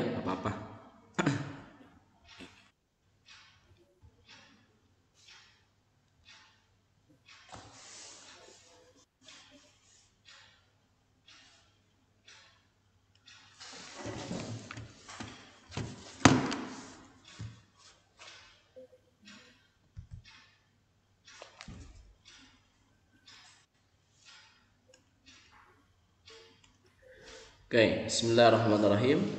nggak apa-apa. Oke, bismillahirrahmanirrahim.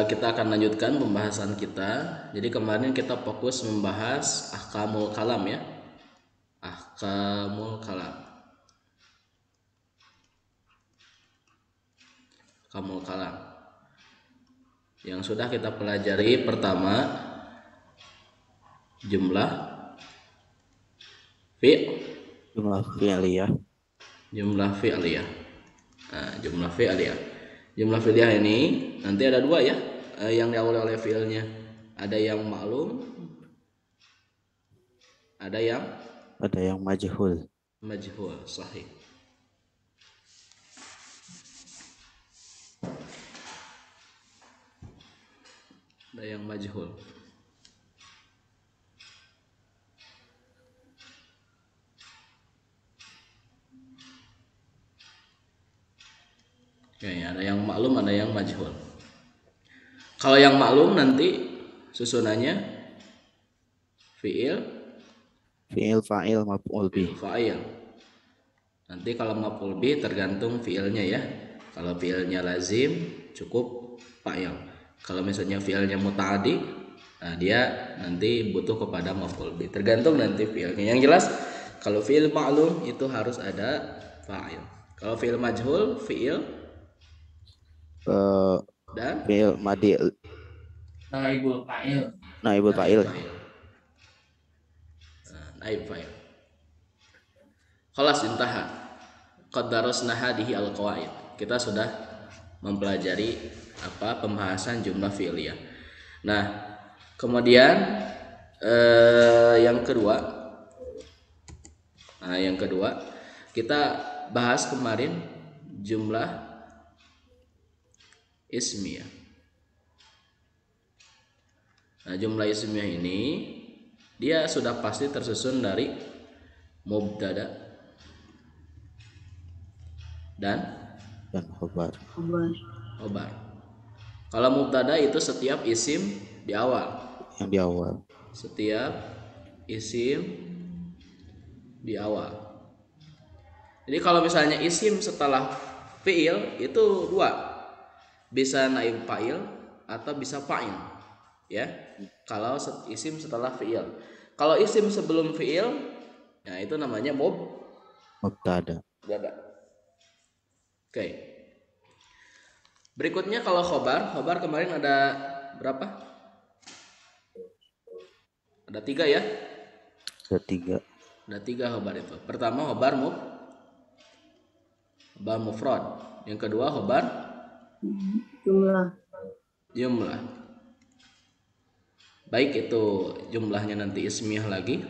Kita akan lanjutkan pembahasan kita. Jadi kemarin kita fokus membahas ahkamul kalam ya. Ahkamul kalam. Ahkamul kalam. Yang sudah kita pelajari pertama jumlah fi'liyah. Jumlah fi'liyah. Nah, jumlah fi'liyah. Jumlah fi'liyah ini nanti ada dua ya, yang diawali oleh fi'ilnya. Ada yang maklum, ada yang Majhul. majhul, sahih. Ada yang majhul. Oke, ada yang maklum, ada yang majhul. Kalau yang maklum nanti susunannya fi'il, Fa'il, maf'ul bih. fa'il. Nanti kalau maf'ul bih tergantung fi'ilnya ya. Kalau fi'ilnya lazim cukup fa'il. Kalau misalnya fi'ilnya muta'addi, nah dia nanti butuh kepada maf'ul bih. Tergantung nanti fi'ilnya. Yang jelas kalau fi'il maklum itu harus ada fa'il. Kalau fi'il majhul, fi'il dan Fi'il madi naibul fa'il. naibul fa'il. Naib fa'il. Khalas intaha. Qad darasna hadhihi al-qawaid. Kita sudah mempelajari pembahasan jumlah fi'liyah. Nah, kemudian yang kedua. Nah, yang kedua kita bahas kemarin jumlah ismiyah. Nah, jumlah ismiyah ini dia sudah pasti tersusun dari mubtada dan khobar. Kalau mubtada itu setiap isim di awal. Yang di awal. Setiap isim di awal. Jadi kalau misalnya isim setelah fi'il itu dua. Bisa naib fa'il atau bisa fa'il. Ya. Kalau isim setelah fi'il. Kalau isim sebelum fi'il, nah itu namanya Mubtada. Oke. Berikutnya kalau khobar kemarin ada berapa? Ada 3 ya? Ada 3 khobar itu. Pertama khobar mufrad. Yang kedua khobar jumlah. Baik itu jumlahnya nanti ismiyah lagi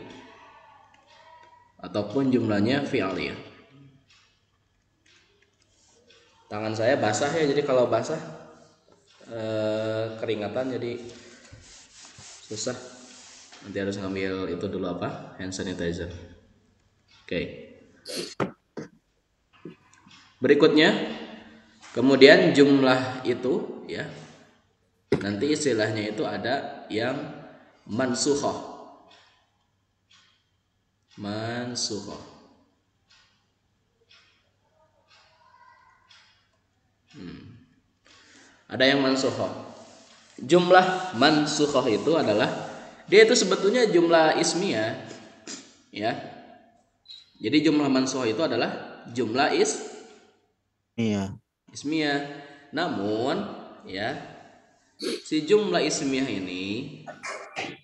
ataupun jumlahnya fi'liyah. Tangan saya basah ya, jadi kalau basah keringatan jadi susah. Nanti harus ambil itu dulu hand sanitizer. Oke. Berikutnya kemudian jumlah itu ya. Nanti istilahnya itu ada yang mansukhoh. Ada yang mansukhoh. Jumlah mansukhoh itu adalah dia itu sebetulnya jumlah ismiyah ya. Jadi jumlah mansukhoh itu adalah jumlah ismiyah. Namun ya, si jumlah ismiyah ini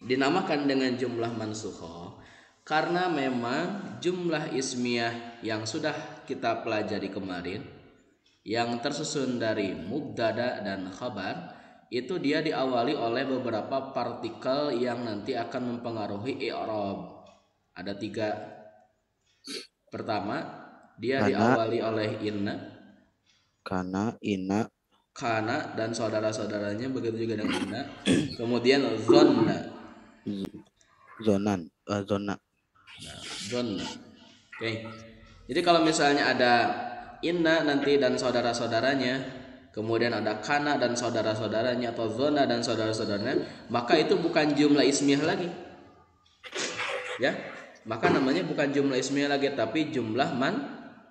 dinamakan dengan jumlah mansukhoh karena memang jumlah ismiyah yang sudah kita pelajari kemarin yang tersusun dari mubtada dan khabar itu dia diawali oleh beberapa partikel yang nanti akan mempengaruhi i'rab. Ada 3. Pertama, dia diawali oleh inna, kana, inna, kana dan saudara-saudaranya, begitu juga dengan inna. Kemudian zonna. Zonan. Zona. Nah, zonna. Oke. Jadi kalau misalnya ada inna nanti dan saudara-saudaranya, kemudian ada kana dan saudara-saudaranya atau zona dan saudara-saudaranya, maka itu bukan jumlah ismiyah lagi. Ya. Maka namanya bukan jumlah ismiyah lagi tapi jumlah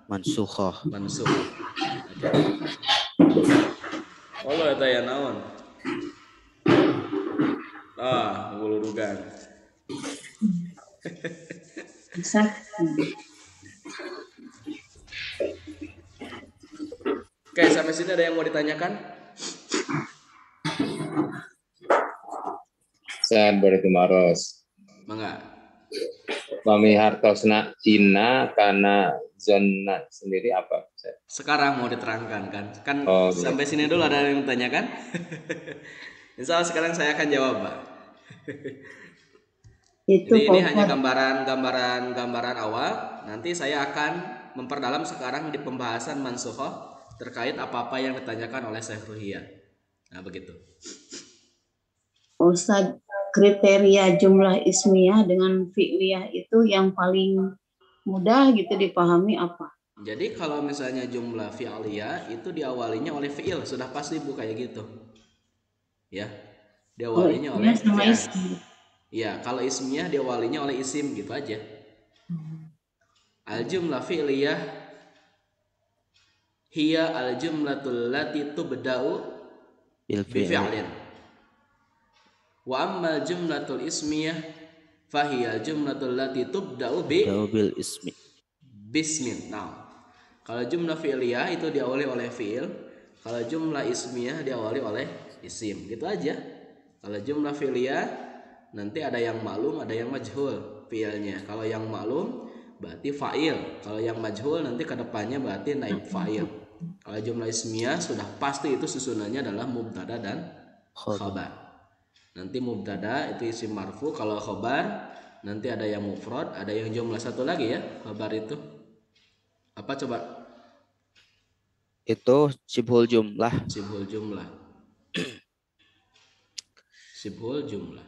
Mansukhoh. mansukh. Oke. Oh, eta ya naon? Ngulurugan. Bisa. Oke, sampai sini ada yang mau ditanyakan? Saat berarti maros. Mangga. Mami hartosna Cina karena zona sendiri apa? Sekarang mau diterangkan kan? Kan Oh, gitu. sampai sini dulu ada yang ditanyakan? Insya Allah sekarang saya akan jawab, Pak. Itu Jadi ini Pak hanya Ustadz. gambaran awal. Nanti saya akan memperdalam sekarang di pembahasan mansukhoh terkait apa-apa yang ditanyakan oleh Syekh Ruhiyah. Nah, begitu. Ustadz, kriteria jumlah ismiyah dengan fi'liyah itu yang paling mudah gitu dipahami apa? Jadi kalau misalnya jumlah fi'liyah itu diawalinya oleh fi'il, sudah pasti Bu kayak gitu. Ya. Diawalinya oleh Ismiyah sama fi'il. isim. Ya, kalau ismiyah diawalinya oleh isim gitu aja. Al-jumlah fi'liyah hiya al-jumlatul lati tubda'u Bil bi fi'il. fi'lin. Wa amma al-jumlatul ismiyah fahiya al-jumlatul lati tubda'u bi Bil ismi. bismin. Nah, kalau jumlah fi'liyah itu diawali oleh fi'il, kalau jumlah ismiyah diawali oleh isim. Gitu aja. Kalau jumlah fi'liyah nanti ada yang maklum, ada yang majhul fi'ilnya. Kalau yang maklum berarti fa'il. Kalau yang majhul nanti kedepannya berarti naib fa'il. Kalau jumlah ismiyah sudah pasti itu susunannya adalah mubtada dan khabar. Nanti mubtada itu isim marfu, kalau khabar nanti ada yang mufrad, ada yang jumlah satu lagi ya khabar itu. Apa coba? Itu sibhul jumlah. Sibhul jumlah. Sibhul jumlah.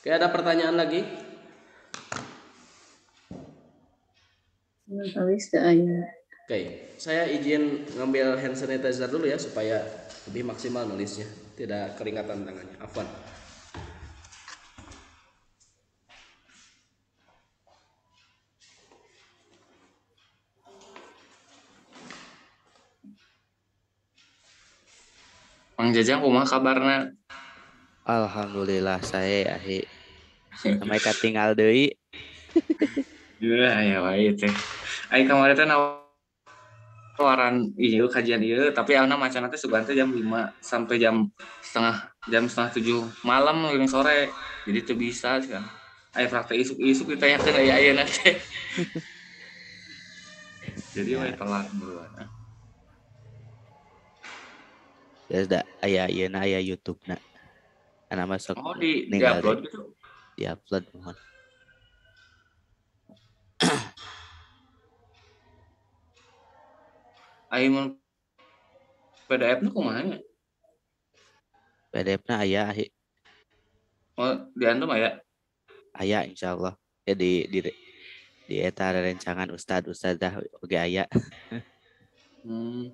Oke, ada pertanyaan lagi? Oke, saya izin ngambil hand sanitizer dulu ya supaya lebih maksimal nulisnya, tidak keringatan tangannya. Afwan. Mang Jajang kumaha kabarna? Alhamdulillah saya ahi. Sampai katinggal deui. Ya wae teh. Ai kemarin teh nawaran ieu kajian ieu tapi auna macana teh sugan teh jam 5 sampai jam setengah 7 malam leuwih sore. Jadi teu bisa kan. Aya praktek isuk-isuk ditanyakeun aya ayeuna teh. Jadi Ya. wae telat buruan. Ya da aya ieu aya YouTube-na. Ana masuk Oh ninggal di-upload deui. gitu. Di-upload mohon. Ai mun PDF-na kumaha nya? PDF-na aya ahi. Oh, di antum aya? Aya insyaallah. Ya di eta rencangan ustad-ustadzah oge aya. Hmm.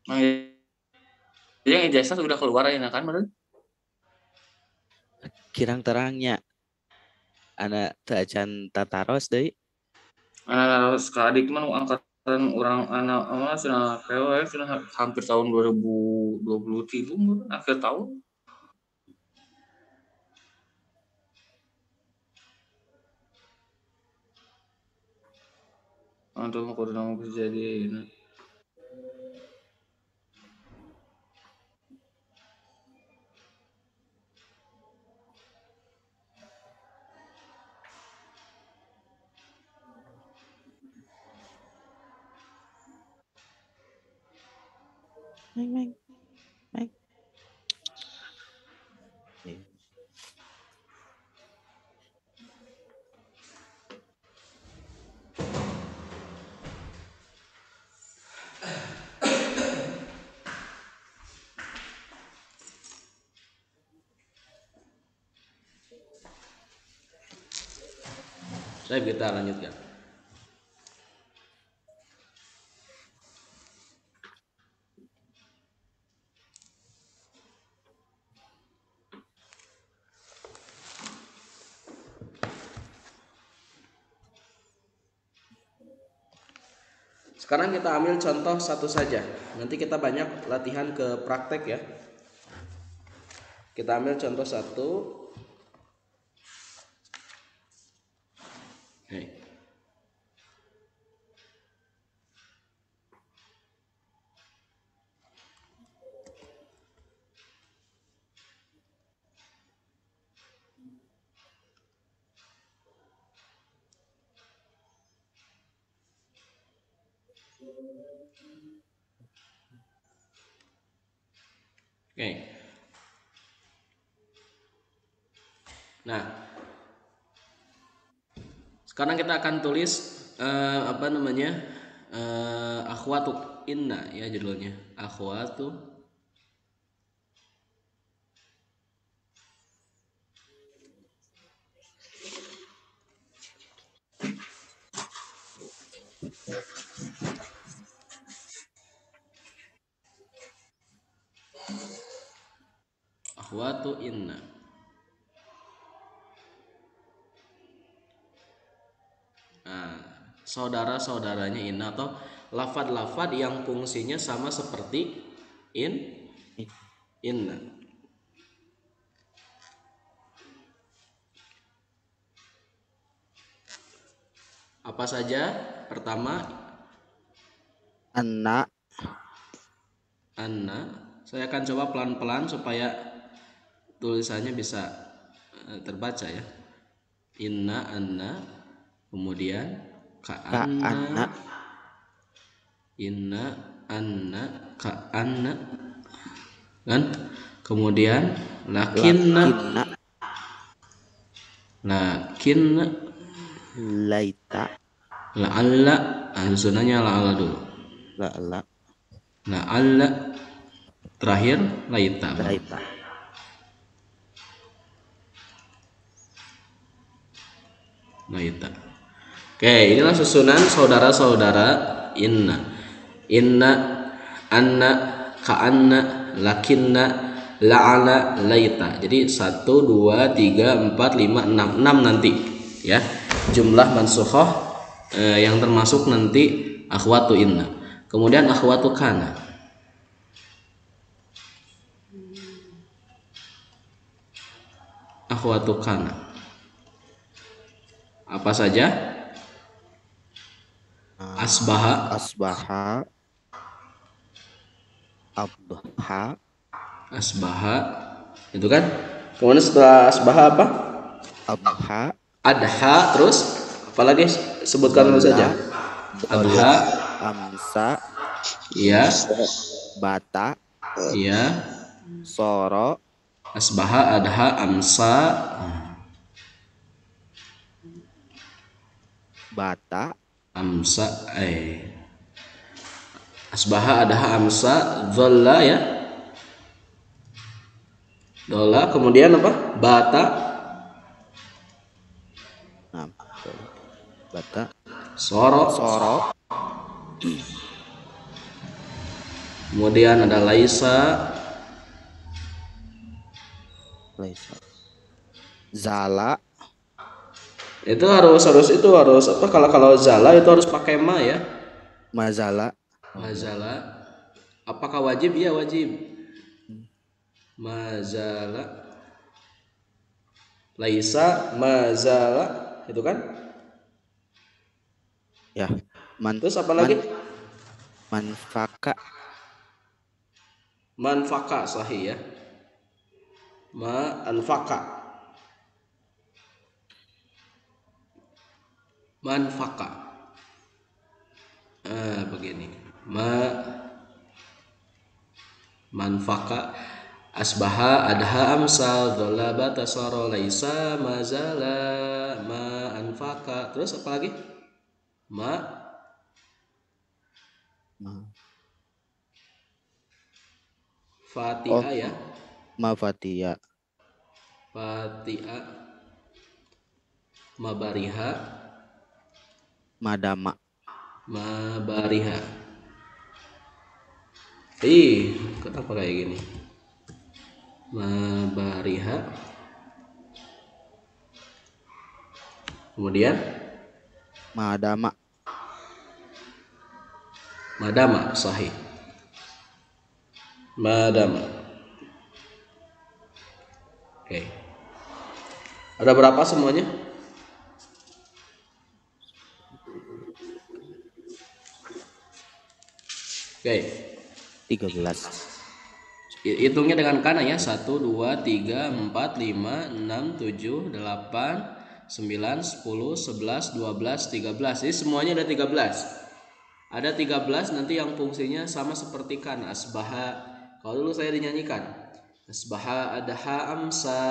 Mang Jajang ijazah udah keluar ya kan meureun? Kirang terangnya ana teu acan tataros deui. Anak sekali mah angkatan orang anak ama cenah PW cenah hampir tahun 2023 meureun akhir tahun. Antum kudu nanggung kejadian. Meng, meng, meng. Iya. Baik, kita lanjutkan. Sekarang kita ambil contoh satu saja. Nanti kita banyak latihan ke praktek ya. Kita ambil contoh satu. Oke. Oke. Nah, sekarang kita akan tulis apa namanya? Akhwatu inna ya judulnya. Akhwatu akhwatu inna. Nah, saudara-saudaranya inna atau lafad-lafad yang fungsinya sama seperti inna. Apa saja? Pertama Anak, anna. Saya akan coba pelan-pelan supaya tulisannya bisa terbaca ya. Inna anna, kemudian ka ka anna, anak, inna anna ka anna, kan? Kemudian lakinna, lakinna, lakinna, laita, la'alla, susunannya la'alla dulu. la, La'alla, terakhir laita. laita. Laita. Oke, inilah susunan saudara-saudara inna. Inna, anna, ka'anna, lakinna, la'ala, laita. Jadi 1, 2, 3, 4, 5, 6. 6 nanti ya. Jumlah mansukhoh yang termasuk nanti akhwatu inna. Kemudian akhwatu kana. Akhwatu kana. Apa saja? Asbaha, Asbaha, abha, asbaha, itu kan. Kemudian setelah asbaha apa? abha, Adha, terus apalagi sebutkan dulu saja. Adha, amsa, iya, bata, iya. soro, Asbaha, adha, amsa, bata, amsa, asbaha, adha, amsa, dhalla ya. Dhalla, kemudian apa? Bata, nah, bata, soro, soro, kemudian ada laisa, laisa, zala, itu harus apa? Kalau zala itu harus pakai ma ya. mazala, Mazala, apakah wajib? Ya wajib. Mazala, laisa, mazala, itu kan? ya, Terus apa lagi? manfaka, Manfaka, sahih ya. Manfaka, manfaka. Begini. manfaka, asbaha, adha, amsa, dhalla, batasara, laisa, mazala, ma, anfaka. Terus apa lagi? Ma, Ma- fatiha Oh, ya. Mafatia, Fatiha, mabariha, Madama, mabariha. Ih, kenapa kayak gini? Mabariha. Kemudian Madama, madama, sahih. Madama. Oke. Ada berapa semuanya? Oke. 13. Hitungnya dengan kana ya. 1, 2, 3, 4, 5, 6, 7, 8, 9, 10, 11, 12, 13. Jadi semuanya ada 13. Ada 13 nanti yang fungsinya sama seperti kan. Asbaha. Kalau dulu saya dinyanyikan. Asbaha, adha, amsa,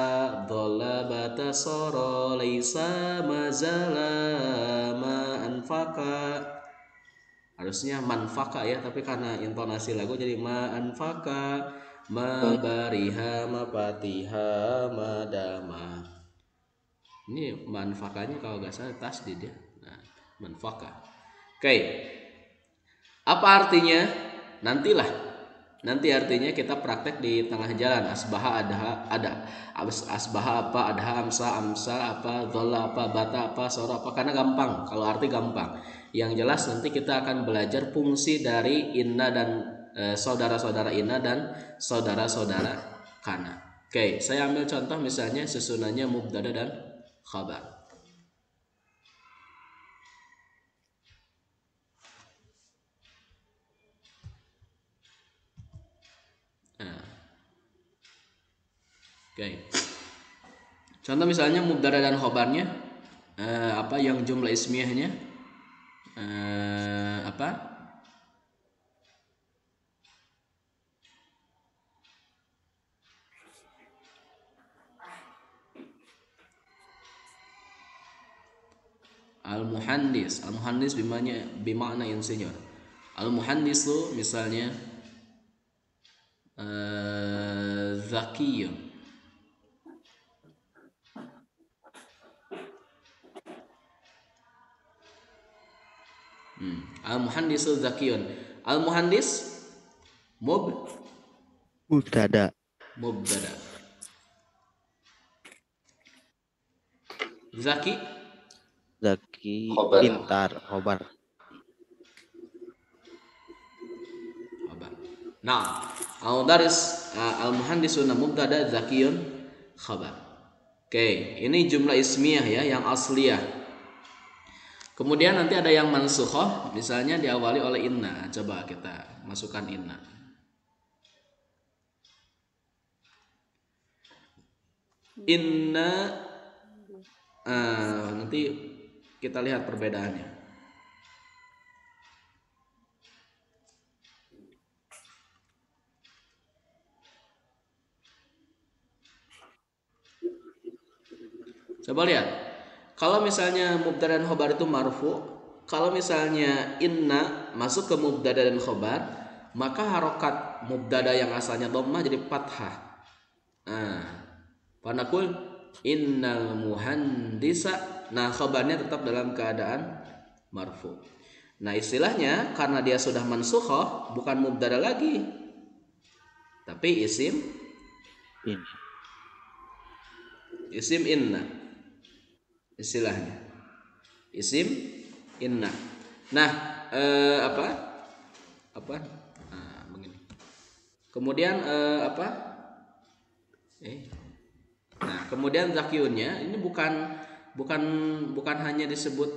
dhola, batasara, laisa, mazala, ma, anfaka. Harusnya manfaka ya, tapi karena intonasi lagu jadi ma, anfaka, ma, bariha, ma, patiha, ma, dama. Ini manfakanya kalau nggak salah tasdid ya. Nah, manfaka. Oke. Apa artinya? Nanti artinya kita praktek di tengah jalan. Asbaha, ada asbaha apa, adha, amsa apa, dhola apa, bata apa, sora apa, karena gampang. Kalau arti gampang. Yang jelas nanti kita akan belajar fungsi dari inna dan saudara-saudara inna dan saudara-saudara kana. Oke, saya ambil contoh misalnya susunannya mubtada dan khabar. Nah, oke. Contoh misalnya mubtada dan khobarnya apa yang jumlah ismiyahnya apa? Al-muhandis. Al-muhandis bimana insinyur. Al-muhandisu misalnya zakiyun. Al-muhandisu zakiyun. Al-muhandis Mubtada, mubtada. Zaki Zaki, Khobar. pintar, Khobar. khabar. Nah, al-mudaris al-muhandisuna mubtada, zakiyun khabar. Oke, ini jumlah ismiyah ya yang asliyah. Kemudian nanti ada yang mansukhoh, misalnya diawali oleh inna. Coba kita masukkan inna. Inna nanti kita lihat perbedaannya. Coba lihat. Kalau misalnya mubtada dan khobar itu marfu, kalau misalnya inna masuk ke mubtada dan khobar, maka harokat mubtada yang asalnya dhammah jadi fathah. Nah, panakul innal muhandisa. Nah, khobarnya tetap dalam keadaan marfu. Nah, istilahnya karena dia sudah mansukhoh, bukan mubtada lagi, tapi isim inna. Istilahnya isim inna. Nah, apa nah, begini. Kemudian nah, kemudian zakiyunnya ini bukan hanya disebut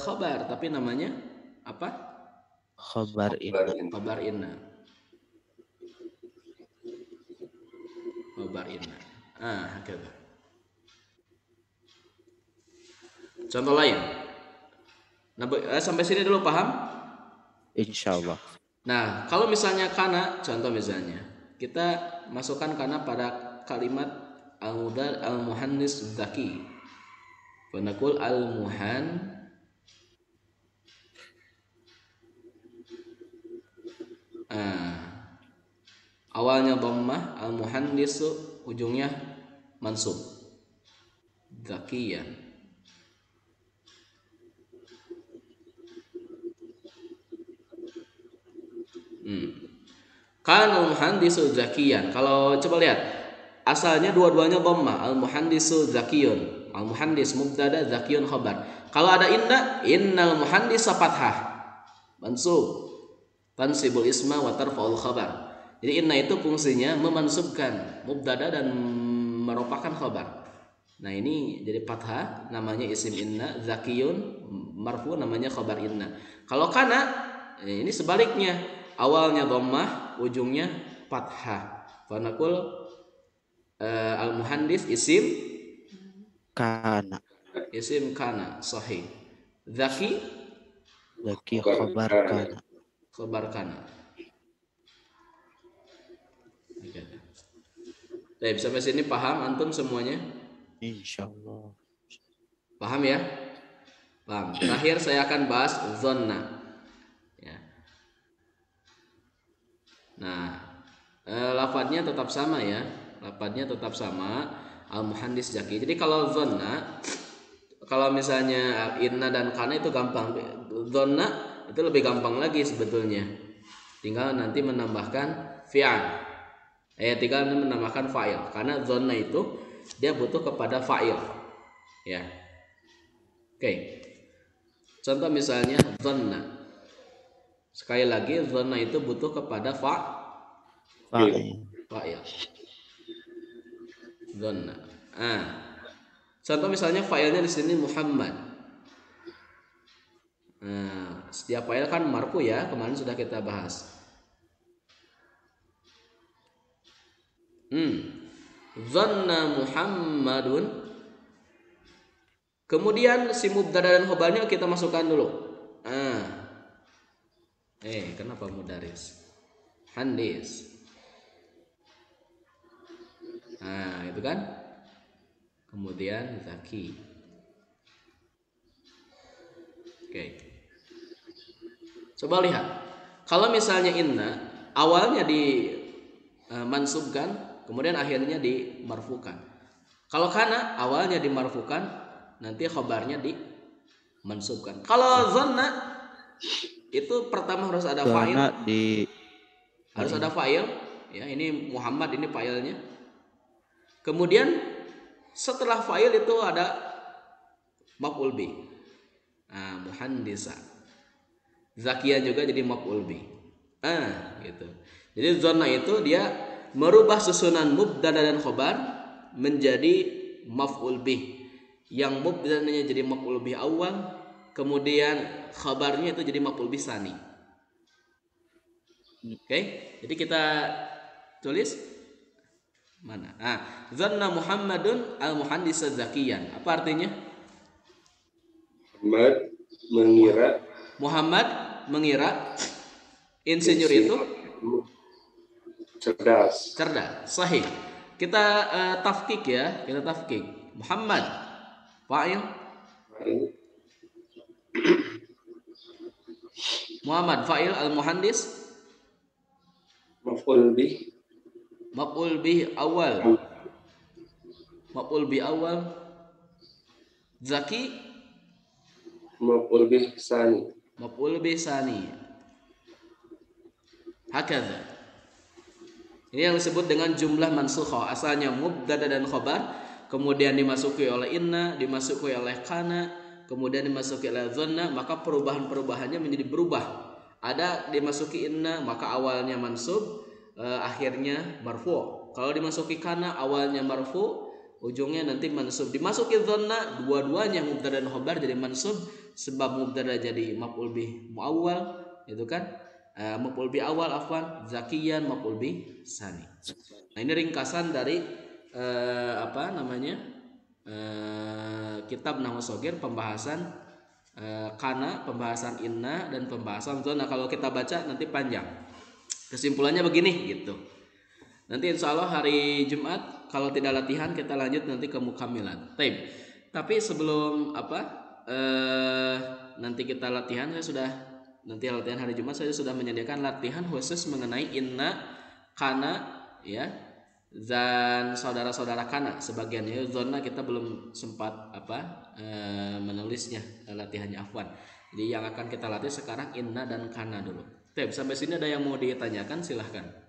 khobar, tapi namanya apa? Khobar inna. Khobar inna. Khobar inna. Gitu. Contoh lain. Nah, sampai sini dulu paham? Insyaallah. Nah, kalau misalnya kana, contoh misalnya kita masukkan kana pada kalimat al-mudar al-muhannis zaki. Fanaqul al-muhan awalnya dhammah, al-muhannisu ujungnya mansub. Zakiyan. Kana muhandisu zakiyan. Kalau coba lihat, asalnya dua-duanya dhammah, al-muhandisu zakiyun. Al-muhandis mubtada, zakiyun khabar. Kalau ada inna, innal muhandisa fathah. Mansub. Tansibul isma wa tarfa'ul khabar. Jadi inna itu fungsinya memansubkan mubtada dan merupakan khabar. Nah ini jadi fathah namanya isim inna, zakiyun marfu namanya khabar inna. Kalau kana ini sebaliknya, awalnya dhammah, ujungnya fathah. Fanaqul al-muhandis isim Kana. sahih. Zaki Khabar kana. khabar kana. Baik, sampai sini paham antum semuanya? Insyaallah. Paham ya? Paham. Terakhir saya akan bahas dhanna. Ya. Nah, lafadznya tetap sama ya. Lafadznya tetap sama, al-muhandis zaki. Jadi kalau dhanna, kalau misalnya inna dan kana itu gampang. Dhanna itu lebih gampang lagi sebetulnya. Tinggal nanti menambahkan fi'al. Tinggal menambahkan fa'il. Karena dhanna itu dia butuh kepada fa'il. Ya. Oke. Contoh misalnya dhanna. Sekali lagi dhanna itu butuh kepada fa'il. Dhanna. Contoh misalnya fa'ilnya di sini Muhammad. Setiap fa'il kan marfu ya, kemarin sudah kita bahas. Dhanna Muhammadun. Kemudian si mubtada dan khabarnya kita masukkan dulu. Kenapa mudaris? Handis. Itu kan. Kemudian zaki. Oke. Coba lihat. Kalau misalnya inna awalnya dimansubkan, kemudian akhirnya dimarfukan. Kalau kana awalnya dimarfukan, nanti khabarnya dimansubkan. Kalau dhanna itu pertama harus ada fa'il. Harus ada fa'il. Ya, ini Muhammad, ini fa'ilnya. Kemudian setelah fa'il itu ada maf'ul bih. Muhandisa. Zakiyah juga jadi maf'ul bih. Gitu. Jadi dhanna itu dia merubah susunan mubtada dan khabar menjadi maf'ul bih. Yang mubtadanya jadi maf'ul bih awal, kemudian khabarnya itu jadi maf'ul bih tsani. Oke, jadi kita tulis mana? Dhanna Muhammadun al-muhandisa zakiyan. Apa artinya? Muhammad mengira insinyur itu cerdas. Sahih. Kita tafkik ya, kita tafkik. Muhammad fa'il. Muhammad fa'il, al-muhandis maf'ul bih awal. Maf'ul bih awal. Zaki maf'ul bih tsani. Hakadha. Ini yang disebut dengan jumlah mansukhah. Asalnya mubtada dan khabar, kemudian dimasuki oleh inna, dimasuki oleh kana, kemudian dimasuki oleh dhanna, maka perubahan-perubahannya menjadi berubah. Ada dimasuki inna, maka awalnya mansub, akhirnya marfu. Kalau dimasuki kana, awalnya marfu, ujungnya nanti mansub. Dimasuki dhanna, dua-duanya mubtada dan khabar jadi mansub, sebab mubtada jadi maf'ul bih muawwal, itu kan? Maf'ul bih awal zakiyan maf'ul bih tsani. Nah, ini ringkasan dari kitab Nahwu Shagir, pembahasan kana, pembahasan inna, dan pembahasan dhanna. Kalau kita baca nanti panjang. Kesimpulannya begini gitu. Nanti insya Allah hari Jumat kalau tidak latihan kita lanjut nanti ke mukamilat. Tapi sebelum nanti kita latihan, nanti latihan hari Jumat saya sudah menyediakan latihan khusus mengenai inna, kana, ya, dan saudara-saudara kana. Sebagiannya zona kita belum sempat menulisnya latihannya, afwan. Jadi yang akan kita latih sekarang inna dan kana dulu. Sampai sini ada yang mau ditanyakan, silahkan.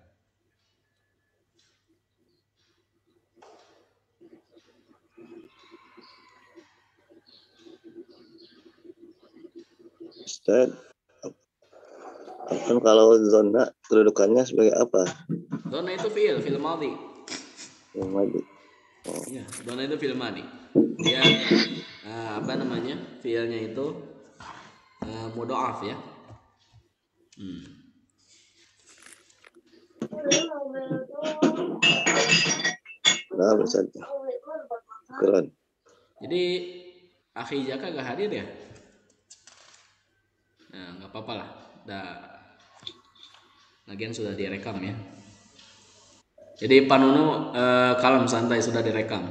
Ustaz, kan kalau zona kedudukannya sebagai apa? Zona itu fi'il madhi. Yang maju. Ya, zona itu fi'il madhi. Dia fi'ilnya itu mudha'af ya. Nah, Ustaz. Keren. Jadi akhi Jaka gak hadir ya? Nah, nggak apa-apa lah. Lagian sudah direkam ya. Jadi Pak Nunu kalem santai, sudah direkam.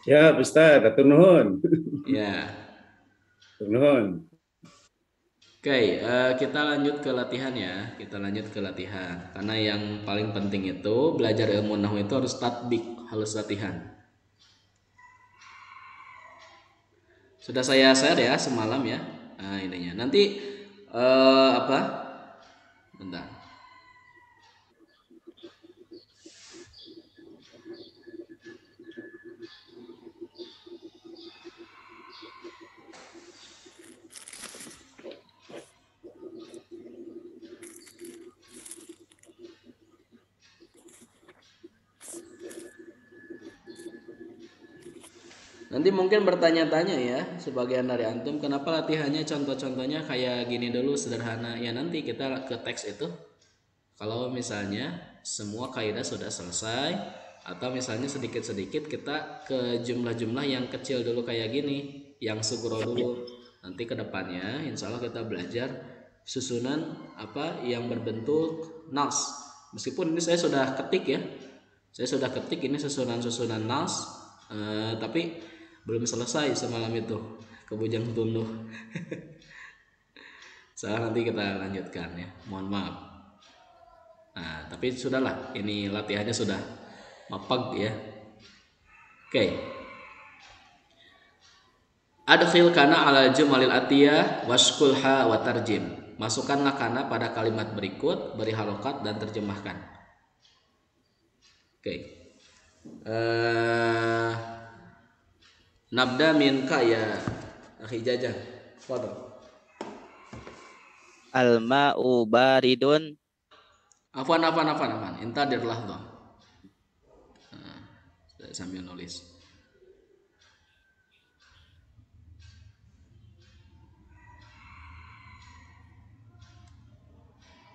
Ya, Ustaz, atur nuhun. Ya. Atur nuhun. Oke, kita lanjut ke latihan ya. Karena yang paling penting itu belajar ilmu nahwu itu harus tatbik, harus latihan. Sudah saya share ya semalam ya. Nah, ininya. Nanti bentar. Nanti mungkin bertanya-tanya ya sebagian dari antum, kenapa latihannya contoh-contohnya kayak gini dulu sederhana. Ya nanti kita ke teks itu. Kalau misalnya semua kaidah sudah selesai, atau misalnya sedikit-sedikit kita ke jumlah-jumlah yang kecil dulu kayak gini, yang sugro dulu. Nanti ke depannya insya Allah kita belajar susunan yang berbentuk nas. Meskipun ini saya sudah ketik ya. Ini susunan nas, tapi belum selesai semalam itu kebujang tunduh. Salah, nanti kita lanjutkan ya, mohon maaf. Nah, tapi sudahlah, ini latihannya sudah mapag ya. Oke. Adkhil kana ala jumalil atiyah washkulha wa tarjim. Masukkanlah kana pada kalimat berikut, beri harokat dan terjemahkan. Oke. Nabda minka ya akhi Jajah. Fadhal. Al-ma'u baridun. Afwan. Intadir lahdha. Saya sambil nulis.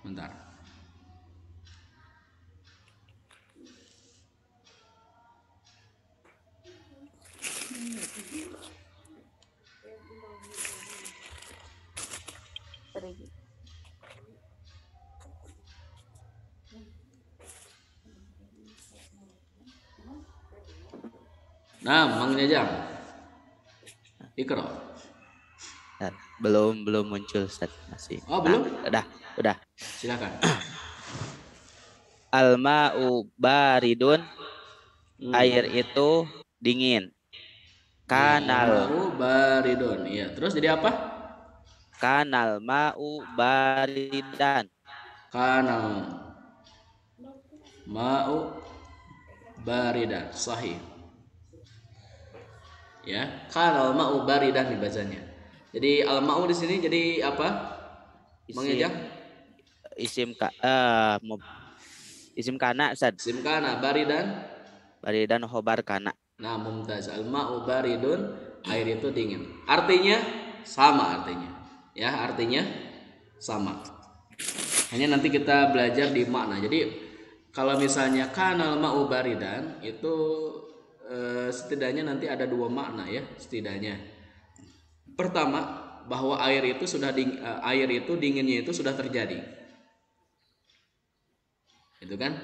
Bentar. Nah, Mang Jajang. Ikra. Belum muncul, Ustaz, masih. Oh, belum? Udah. Silakan. Al-ma'u baridun. Air itu dingin. Kanal ma'u baridun. Iya, terus jadi apa? Kanal ma'u baridan. Kanal ma'u baridan. Sahih. Ya, kanal ma'u baridan dibacanya. Jadi al-ma'u di sini jadi apa? Mengejak? Isim kana, Ustaz. Isim kana baridan. Baridan khobar kana. Nah, mumtaz. Al-ma'u baridun, air itu dingin. Artinya sama artinya. Ya, artinya sama. Hanya nanti kita belajar di makna. Jadi kalau misalnya kanal ma'u baridan itu setidaknya nanti ada dua makna ya, setidaknya. Pertama, bahwa air itu dinginnya itu sudah terjadi. Itu kan?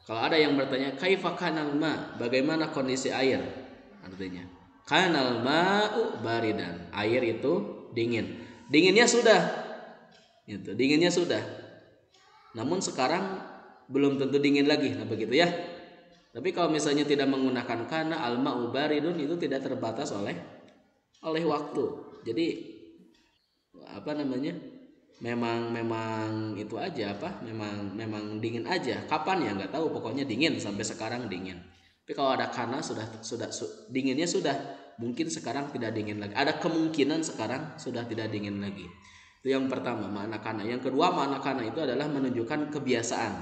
Kalau ada yang bertanya, kaifa kanal ma? Bagaimana kondisi air? Artinya, kanal ma'u baridan. Air itu dingin. Dinginnya sudah. Gitu. Dinginnya sudah. Namun sekarang belum tentu dingin lagi. Nah, begitu ya. Tapi kalau misalnya tidak menggunakan kana, al ma'u baridun, itu tidak terbatas oleh waktu. Jadi apa namanya? Memang itu aja memang dingin aja. Kapan ya nggak tahu, pokoknya dingin sampai sekarang dingin. Tapi kalau ada kana dinginnya sudah, mungkin sekarang tidak dingin lagi. Ada kemungkinan sekarang sudah tidak dingin lagi. Itu yang pertama, makna kana. Yang kedua, makna kana itu adalah menunjukkan kebiasaan.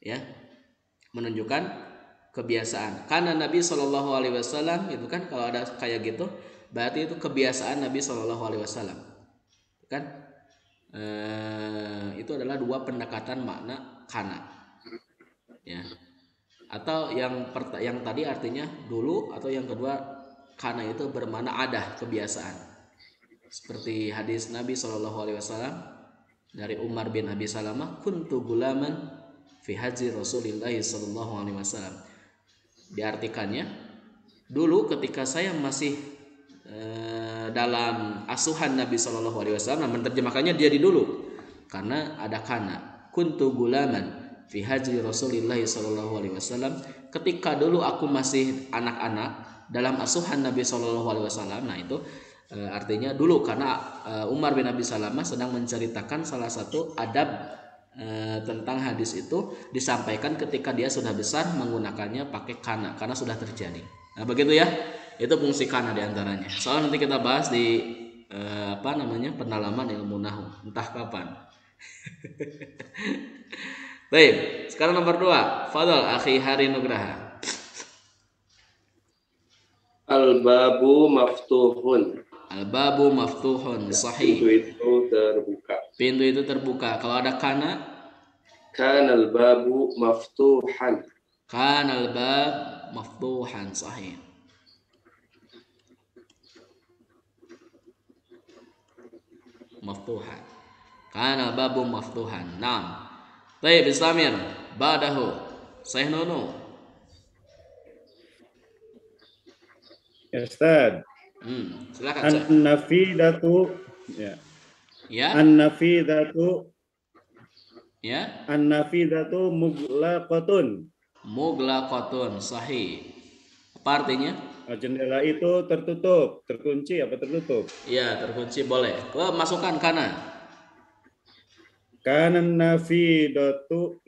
Ya. Menunjukkan kebiasaan. Karena Nabi Shallallahu alaihi wasallam itu kan, kalau ada kayak gitu berarti itu kebiasaan Nabi Shallallahu alaihi wasallam. Kan? Itu adalah dua pendekatan makna kana, ya. Atau yang tadi artinya dulu, atau yang kedua kana itu bermakna ada, kebiasaan. Seperti hadis Nabi Shallallahu alaihi wasallam dari Umar bin Abi Salamah, kuntu gulaman fi haji Rasulillah Shallallahu alaihi wasallam. Diartikannya, dulu ketika saya masih dalam asuhan Nabi Shallallahu alaihi wasallam, menerjemahkannya jadi dulu karena ada kana. Kuntu gulaman fi haji Rasulillah Shallallahu alaihi wasallam, ketika dulu aku masih anak-anak dalam asuhan Nabi Shallallahu alaihi wasallam. Nah, itu artinya dulu, karena Umar bin Abi Salamah sedang menceritakan salah satu adab tentang hadis itu, disampaikan ketika dia sudah besar menggunakannya pakai kana karena sudah terjadi. Nah, begitu ya. Itu fungsi kana diantaranya. Soalnya nanti kita bahas di pendalaman ilmu nahwu, entah kapan. Baik, sekarang nomor 2. Fadhal akhi Hari Nugraha. Al-babu maftuhun. Al-babu maftuhun, sahih. Pintu itu terbuka. Pintu itu terbuka. Kalau ada kana, Kanal babu maftuhan. kanal bab maftuhan, sahih. Maftuhan. Kana babu maftuhan. Naam. Baik, Islamir. Ba'dahu. Syekh Nunu. Ya Ustaz. Silakan, Syekh. An-nafidatu ya. Ya. An-nafidatu Ya. An-nafidatu muglaqatun. Muglaqatun, sahih. Apa artinya? Jendela itu tertutup, terkunci apa tertutup? Ya, terkunci, boleh. Masukkan kana. Kanan nafidatu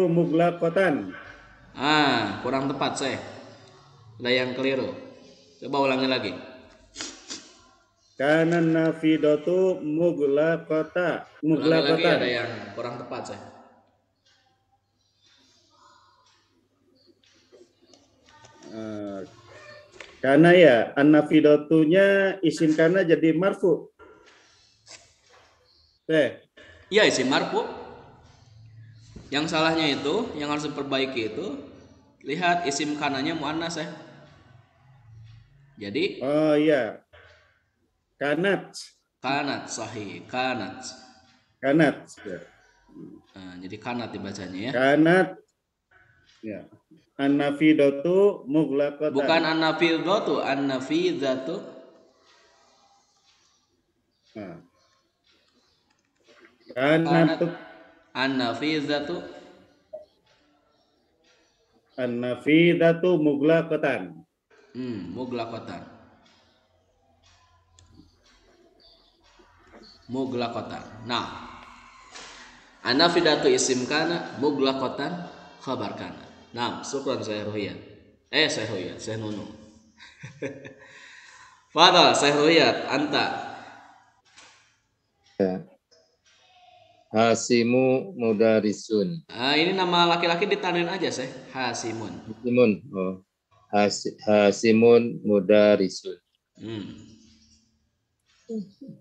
muglaqatan. Kurang tepat, Syekh. Ada yang keliru. Coba ulangi lagi. Kanan nafidatu muglaqata. Ulangi lagi, ada yang kurang tepat, Syekh. Karena ya an-nafidatunya isim kana jadi marfu. Iya, isim marfu. Yang salahnya itu, yang harus diperbaiki itu, lihat isim kananya muannas ya. Jadi iya. Kanat, sahih, kanat. Ya. Jadi kanat dibacanya ya. Kanat. Ya. An-nafidatu muglaqatan. Bukan an-nafidatu, an-nafidatu. Kanat an-nafidatu. An-nafidatu muglaqatan. Muglaqatan. Muglaqatan. Nah, an-nafidatu isim kana, muglaqatan khabar kana. Nah, syukran saya Ruhiyat. Saya Nunu. Fadal, saya Ruhiyat, anta. Hasimu mudarisun. Ini nama laki-laki ditandain aja, Syekh. Hasimun. Hasimun. Hasimun mudarisun.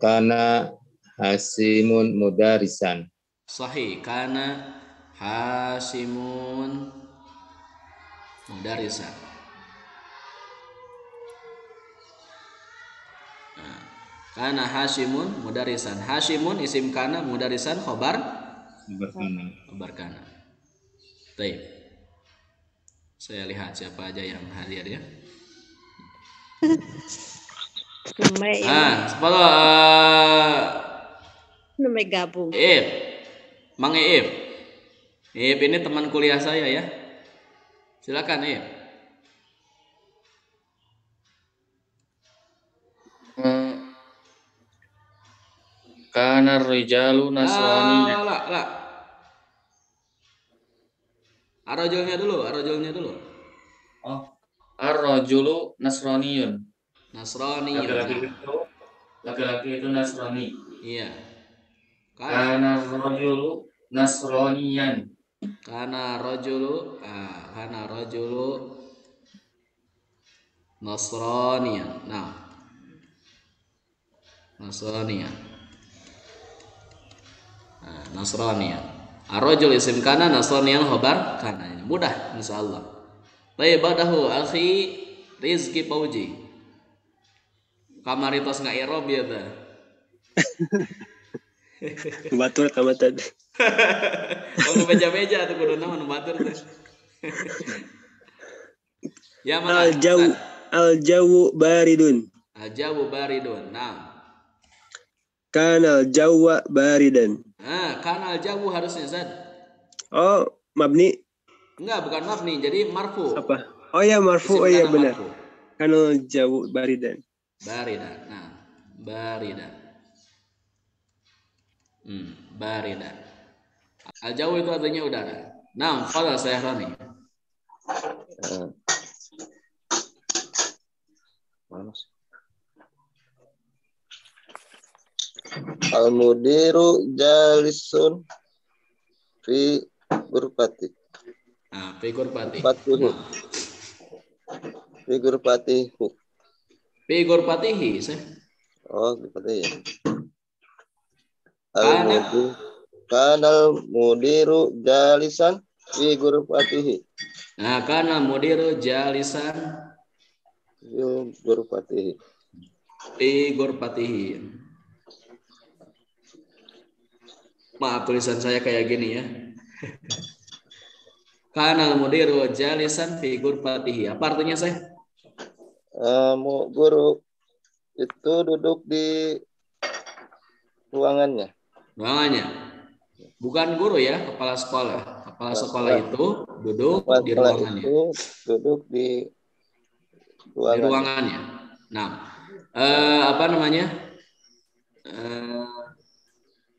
Kana hasimun mudarisan. Sahih, kana hasimun mudarisan. Kana Hasyimun mudarisan. Hasyimun isim kana, mudarisan khobar kana. Baik. Saya lihat siapa aja yang hadir ya. Sepuluh. Namanya gabung. Mang Iip ini teman kuliah saya ya. Silakan Iip. Kana rijalu nasrani. Arojulnya dulu. Oh, ar-rajulu nasraniyun. Laki-laki itu nasrani. Iya. Kana rajulu nasraniyan. Kana rajulu nasraniyan. Nah. Nasraniyan. Ar-rajul isim kana, nasraniyan khobar kana. Mudah insyaallah. Baik, badahu akhi Rizki Pauji. Kamari tos ngairob ya teh. Batur kamatan. Oh, beja-beja tuh kudu naon batur teh. Ya mana? Al-jawu baridun. Al-jawu baridun. Nah. Kana al-jawwa baridan. Kana al-jawu harusnya Zad. Oh, mabni. Enggak, bukan mabni, jadi marfu. Apa? Oh ya marfu. Oh ya benar. Kana al-jawu baridan. Baridan. Nah, baridan. Baridan. Al-jawu itu artinya udara. Nah, fadhal saya Rani. Al-mudiru jalisun fi gurfati. Fi gurfati. Fi gurfatihu. Fi gurfatihi sih. Oh, gurfatihi. Kanal mudiru jalisan fi gurfatihi. Nah, kana mudiru jalisan fi gurfatihi. Fi gurfatihi. Maaf tulisan saya kayak gini ya. Kana mudiru jalisan fi gurfatihi. Apa artinya saya? Guru itu duduk di ruangannya. Bukan guru ya, kepala sekolah. Kepala sekolah itu duduk di ruangannya. Duduk di ruangannya. Nah, apa namanya?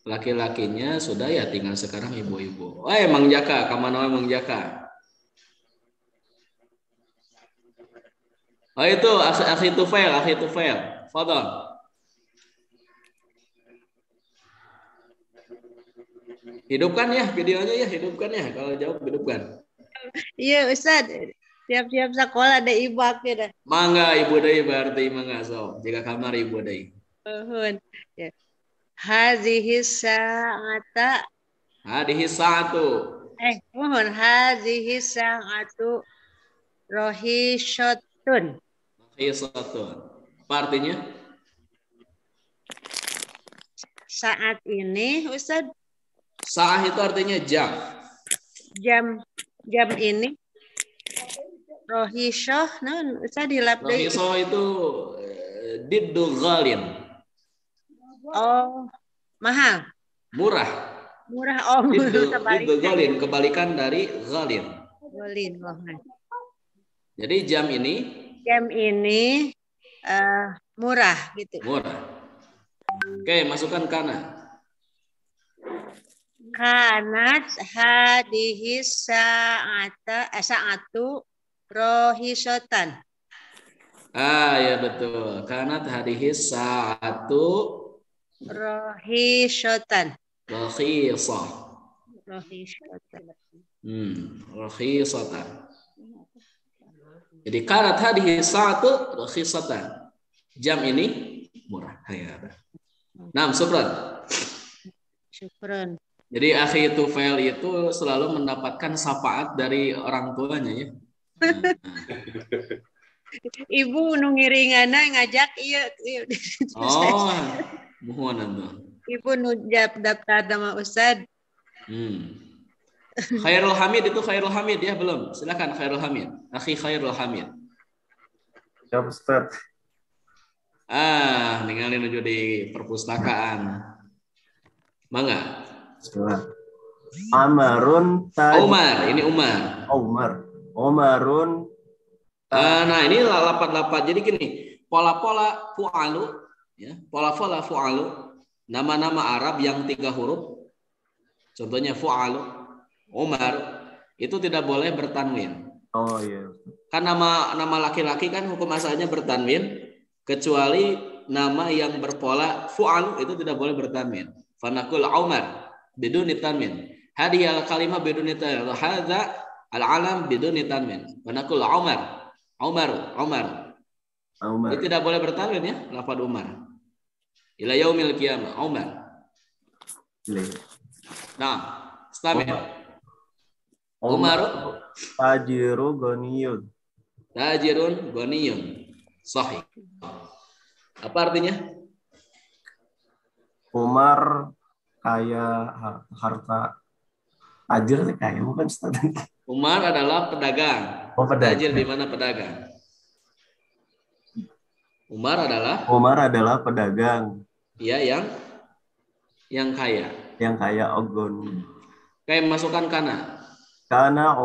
Laki-lakinya sudah ya, tinggal sekarang ibu-ibu. Mang Jaka, kamana Mang Jaka. Oh itu akhi Tufail. Fadhal. Hidupkan ya videonya ya, kalau jawab hidupkan. Iya Ustaz, siap-siap sekolah ada ibaknya dah. Mangga ibu deui berarti mangga so. Jika kamar ibu deui. Ya. Hazihi sa'atu. Mohon hazihi sa'atu rohisotun. Apa artinya? Saat ini Ustaz. Saat itu artinya jam. Jam ini. Rohisoh, nah Ustaz dilap deui. Rohisoh itu diddu ghalin. Oh, mahal. Murah. Oh, diddu ghalin, kebalikan dari ghalin. Ghalin. Jadi jam ini murah gitu. Murah. Oke, masukkan kana. Kanat hadihi sa'atu rohisotan. Ya betul. Kanat hadihi sa'atu rohisotan. Rohisah. Rohisatan. Jadi kanat hadihi sa'atu rohisatan. Jam ini murah. Nah, syukran. Jadi akhi Tufail itu selalu mendapatkan syafaat dari orang tuanya ya. Ibu nu ngiringana ngajak iya. Oh, mohon atuh. Ibu nu daftar sama Ustad. Khairul Hamid itu Khairul Hamid ya belum? Silakan Khairul Hamid. Akhi Khairul Hamid. Ya Ustaz. Ningali nuju di perpustakaan. Mangga. Bismillah. Amarun Umar, ini Umar. Umarun. Nah, ini lapat-lapat. Jadi gini, pola-pola fu'alu ya, pola-pola fu'alu, nama-nama Arab yang 3 huruf. Contohnya fu'alu, Umar, itu tidak boleh bertanwin. Oh iya. Kan nama laki-laki kan hukum asalnya bertanwin, kecuali nama yang berpola fu'alu itu tidak boleh bertanwin. Fanaqul Umar biduni tanwin. Hadhihi al-kalimah biduni tanwin. Hadza al-alam biduni tanwin. Fanaqul Umar. Itu tidak boleh bertanwin ya, lafaz Umar. Ila yaumil qiyamah, Umar. Nah, istamil. Umar Tajirun Ghaniyun. Sahih. Apa artinya? Umar kaya harta. Tajir kaya bukan Ustaz. Umar adalah pedagang. Tajir di mana pedagang? Umar adalah pedagang. Iya, yang kaya. Yang kaya Ogon. Kayak masukkan kana. Kana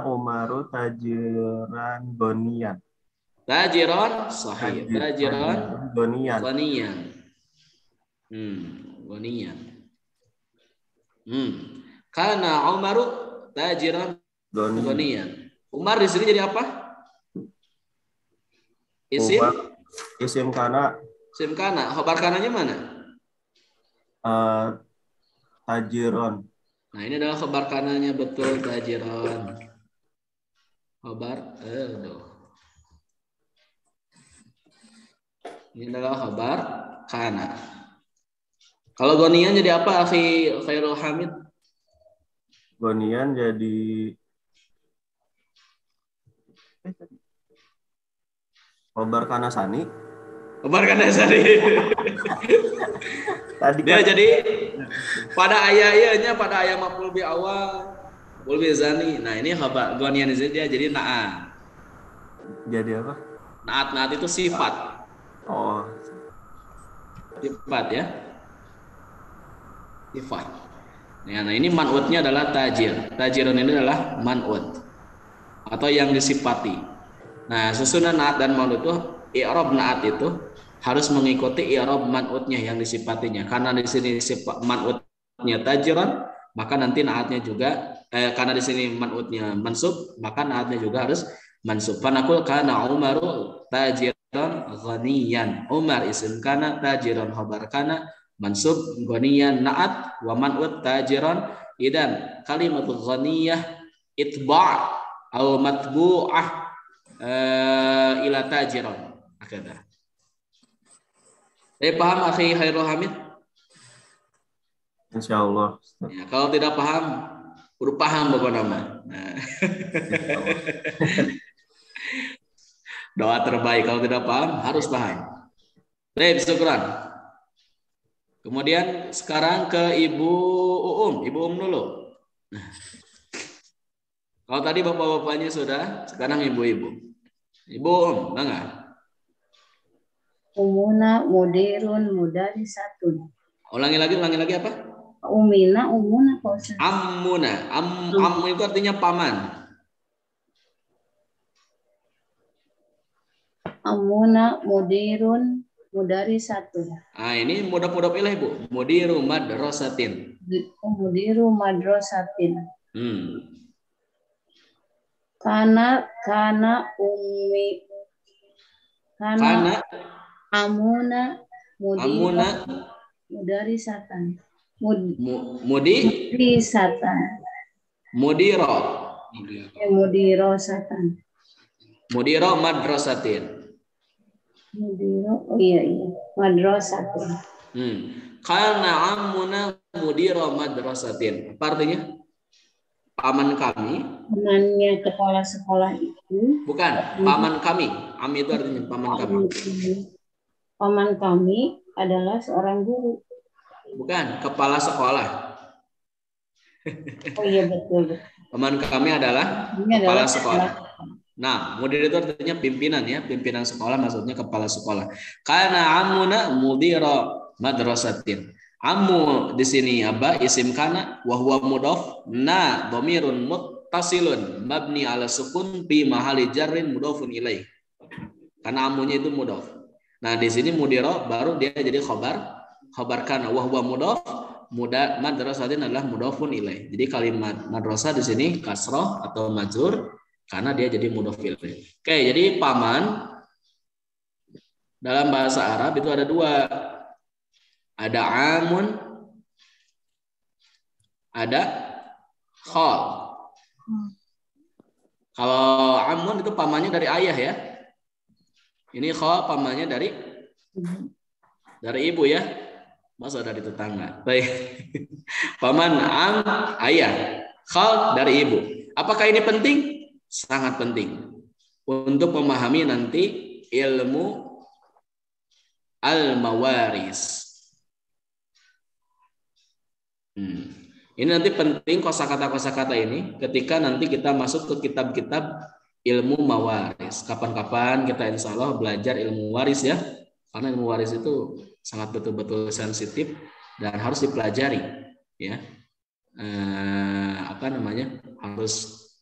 Umaru tajiran gonian. Tajiran sahih. Tajiran gonian. Gonian. Kana Umaru tajiran gonian. Umar di sini jadi apa? Isim kana. Isim kana. Khobar kananya mana? Tajiron. Nah, ini adalah khobar kananya betul, tajiron. Khobar Ini adalah khobar kana. Kalau gonian jadi apa, akhi Khairul Hamid? Gonian jadi khobar kana sani. Khobar kana sani. Tadi dia jadi pada ayahnya pada ayah maf'ul bi awal, maf'ul bi zani. Nah, ini khabar gonian dia jadi na'at. Jadi apa? Na'at itu sifat. Oh. Sifat ya. Sifat. Nah, ini man'utnya adalah tajir. Tajirun ini adalah man'ut atau yang disifati. Nah, susunan na'at dan man'ut itu, i'rab na'at itu harus mengikuti i'rab man'utnya yang disifatinya. Karena di sini sifat man'utnya tajiran, maka nanti na'atnya juga karena di sini man'utnya mansub, maka na'atnya juga harus mansub. Fanaqul kana Umaru tajiran ghaniyan. Umar isim kana, tajiran khabar kana, mansub ghaniyan na'at wa man'ut tajiran. Idan kalimatul ghaniyah itba' atau matbu'ah ila tajiran. Akadah. Paham akhi Khairul Hamid? Insyaallah. Ya, kalau tidak paham, udah paham pokoknya nama. Nah. Doa terbaik kalau tidak paham harus paham. Baik, syukran. Kemudian sekarang ke Ibu dulu. Nah. Kalau tadi bapak-bapaknya sudah, sekarang ibu-ibu. Ibu bangga. Umuna mudirun mudarisatun. Ulangi lagi apa? Umuna Pak. Ammuna. Am itu artinya paman. Amuna mudirun mudarisatun. Ah, ini mudah-mudah pilih, Bu. Mudiru madrasatin. Mudiru madrasatin. Kana ummi. Kana amuna mudarisatan. Mudarisatan. Mudirosatan. Mudiro madrasatin. Madrasatin. Kana ammuna mudiro madrasatin. Apa artinya? paman kami. Pamannya kepala sekolah itu. Bukan, paman kami. Ami itu artinya paman kami. Paman kami adalah seorang guru. Bukan, kepala sekolah. Oh iya betul. Paman kami adalah kepala sekolah. Nah, mudir itu artinya pimpinan ya, pimpinan sekolah maksudnya kepala sekolah. Karena amuna mudira madrasatin. Amu di sini apa? Isim kana wa huwa mudhaf na dhamirun muttasilun mabni ala sukun fi mahali jarrin mudhafun ilaih. Karena amunya itu mudhaf. Nah, di sini mudira baru dia jadi khabar kana wa huwa mudhaf madrasatin adalah mudhafun ilaih. Jadi kalimat madrasah di sini kasrah atau majrur karena dia jadi mudhaf ilaih. Oke, jadi paman dalam bahasa Arab itu ada dua. Ada amun, ada khal. Kalau amun itu pamannya dari ayah ya. Ini khal pamannya dari ibu ya. Masa dari tetangga. Baik. Paman am ayah, khal dari ibu. Apakah ini penting? Sangat penting untuk memahami nanti ilmu al-mawaris. Ini nanti penting kosakata ini ketika nanti kita masuk ke kitab-kitab ilmu mawaris. Kapan-kapan kita insya Allah belajar ilmu waris ya, karena ilmu waris itu sangat betul-betul sensitif dan harus dipelajari ya. Harus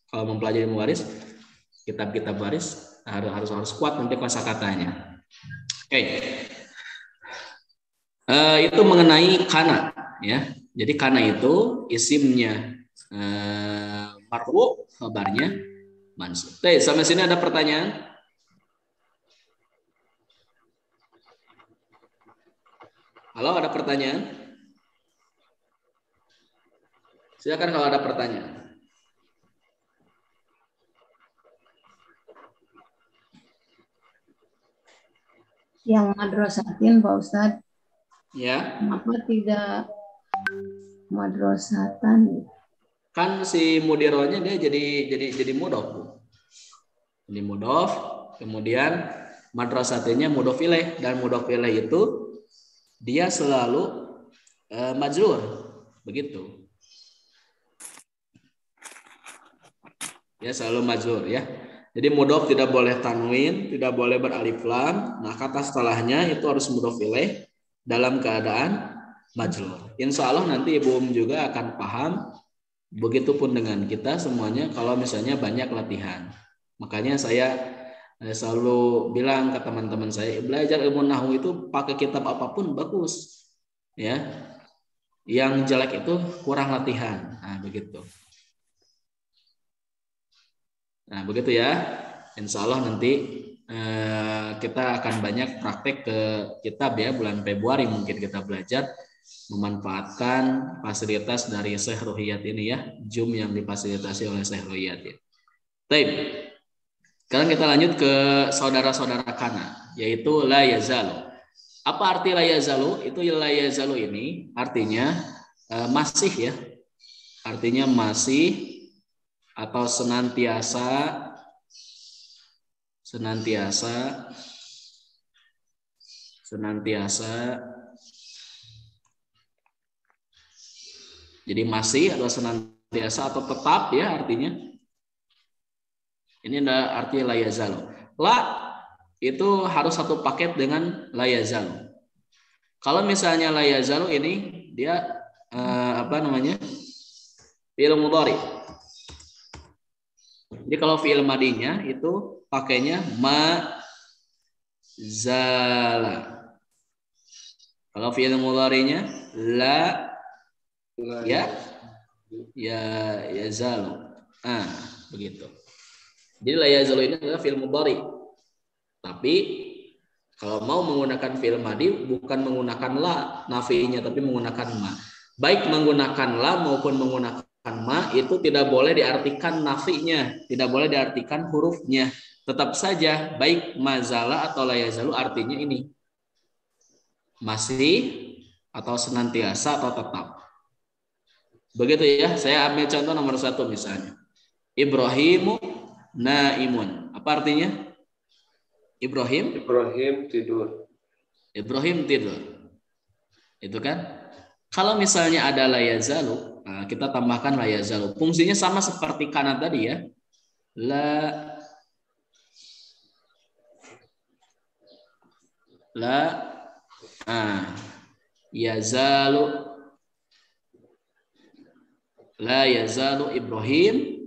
kalau mempelajari ilmu waris, kitab-kitab waris harus kuat nanti kosakatanya. Oke. Itu mengenai kana ya. Jadi kana itu isimnya marfu, kabarnya mansub. Oke, sampai sini ada pertanyaan? Halo, ada pertanyaan? Silakan kalau ada pertanyaan. Yang madrasatin Pak Ustadz. Ya. Kenapa tidak madrasatan? Kan si mudironya dia jadi mudhof. Ini mudhof, kemudian madrasatinnya mudhof ilaih, dan mudhof ilaih itu dia selalu majrur, begitu. Ya, selalu majrur ya. Jadi mudhof tidak boleh tanwin, tidak boleh beralif lam. Nah, kata setelahnya itu harus mudhof ilaih dalam keadaan majrur. Insya Allah nanti Ibu juga akan paham. Begitupun dengan kita semuanya kalau misalnya banyak latihan. Makanya saya selalu bilang ke teman-teman saya, belajar ilmu nahwu itu pakai kitab apapun bagus. Ya. Yang jelek itu kurang latihan. Nah, begitu. Nah, begitu ya. Insya Allah nanti kita akan banyak praktek ke kitab ya, bulan Februari mungkin kita belajar memanfaatkan fasilitas dari Syekh Ruhiyat ini ya, Zoom yang difasilitasi oleh Syekh Ruhiyat ya. Baik. Sekarang kita lanjut ke saudara-saudara kana, yaitu la yazalu. Apa arti la yazalu? Itu la yazalu ini artinya masih ya. Artinya masih atau senantiasa. Jadi masih atau senantiasa atau tetap ya artinya. Ini adalah arti la yazalu. La itu harus satu paket dengan la yazalu. Kalau misalnya la yazalu ini dia fi'il mudhari. Jadi kalau fi'il madinya itu pakainya ma zala. Kalau fi'il mudhari'nya la yazalu. Begitu. Jadi la yazalu ini adalah fi'il mudhari. Tapi kalau mau menggunakan fi'il madi bukan menggunakan la nafinya tapi menggunakan ma. Baik menggunakan la maupun menggunakan ma itu tidak boleh diartikan nafinya, tidak boleh diartikan hurufnya. Tetap saja baik mazala atau la yazalu artinya ini. Masih atau senantiasa atau tetap. Begitu ya. Saya ambil contoh nomor 1 misalnya. Ibrahimu naimun. Apa artinya? Ibrahim tidur. Ibrahim tidur. Itu kan? Kalau misalnya ada la yazalu, nah kita tambahkan la yazalu. Fungsinya sama seperti kana tadi ya. Yazalu, la yazalu Ibrahim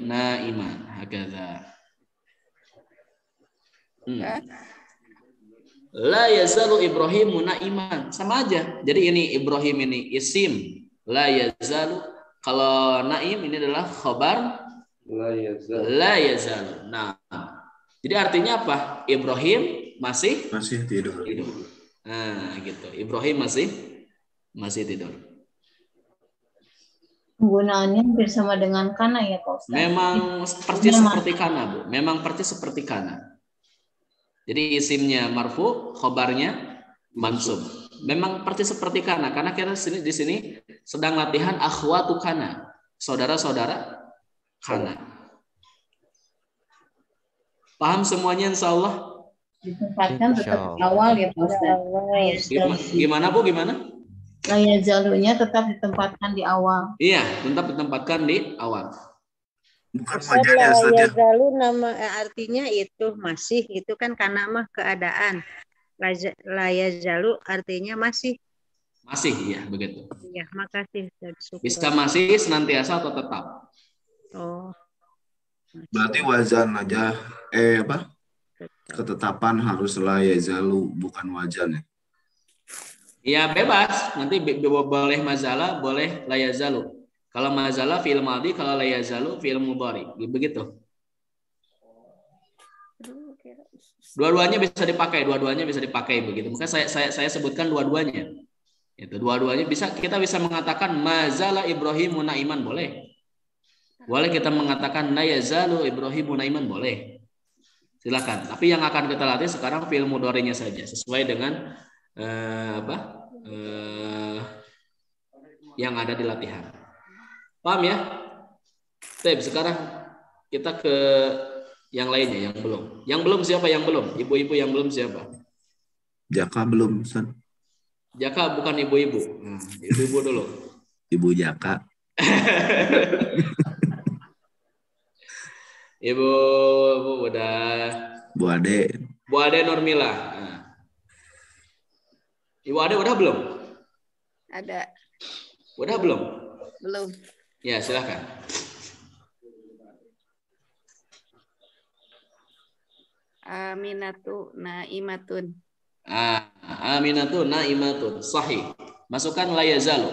naiman. Hakadha. La yazalu Ibrahim naiman. Sama aja. Jadi ini Ibrahim ini isim. La yazalu. Kalau naim ini adalah khabar la yazalu. Nah, jadi artinya apa? Ibrahim masih tidur. Nah, gitu. Ibrahim masih tidur. Penggunaannya hampir sama dengan kana ya Pak Ustaz. Memang persis seperti kana, Bu. Memang persis seperti kana. Jadi isimnya marfu, khobarnya mansub. Memang persis seperti kana. Karena kita di sini sedang latihan akhwatu kana. Saudara-saudara kana. Paham semuanya insyaallah? Ditempatkan tetap di awal ya Pak Ustaz. Gimana Bu? Gimana? La yazalunya tetap ditempatkan di awal. Iya, tetap ditempatkan di awal. Bukan Ustaz, la yazalu nama artinya itu masih, itu kan karena mah keadaan. La yazalu artinya masih. Masih, iya begitu. Iya, makasih Ustaz. Bisa masih, senantiasa atau tetap. Oh. Berarti wazan aja ketetapan harus la yazalu bukan wajan ya. Ya bebas, nanti boleh mazalah, boleh la yazalu. Kalau mazalah fi'il madhi, kalau la yazalu fi'il mudhari. Begitu. Dua-duanya bisa dipakai, begitu. Maka saya sebutkan dua-duanya. Itu dua-duanya kita bisa mengatakan mazala Ibrahim naiman boleh. Boleh kita mengatakan la yazalu Ibrahim naiman boleh. Silakan. Tapi yang akan kita latih sekarang fi'il mudhari'nya saja sesuai dengan yang ada di latihan. Paham ya? Baik, sekarang kita ke yang lainnya yang belum. Yang belum siapa yang belum? Ibu-ibu yang belum siapa? Jaka belum, Ustaz. Jaka bukan ibu-ibu. Ibu-ibu dulu. Ibu Jaka. Ibu udah. Bu Ade. Bu Ade Nurmila. Ibu Ade udah belum? Ada. Udah belum? Belum. Ya, silakan. Aminatu naimatun. Aminatu naimatun. Sahih. Masukkan la yazalu.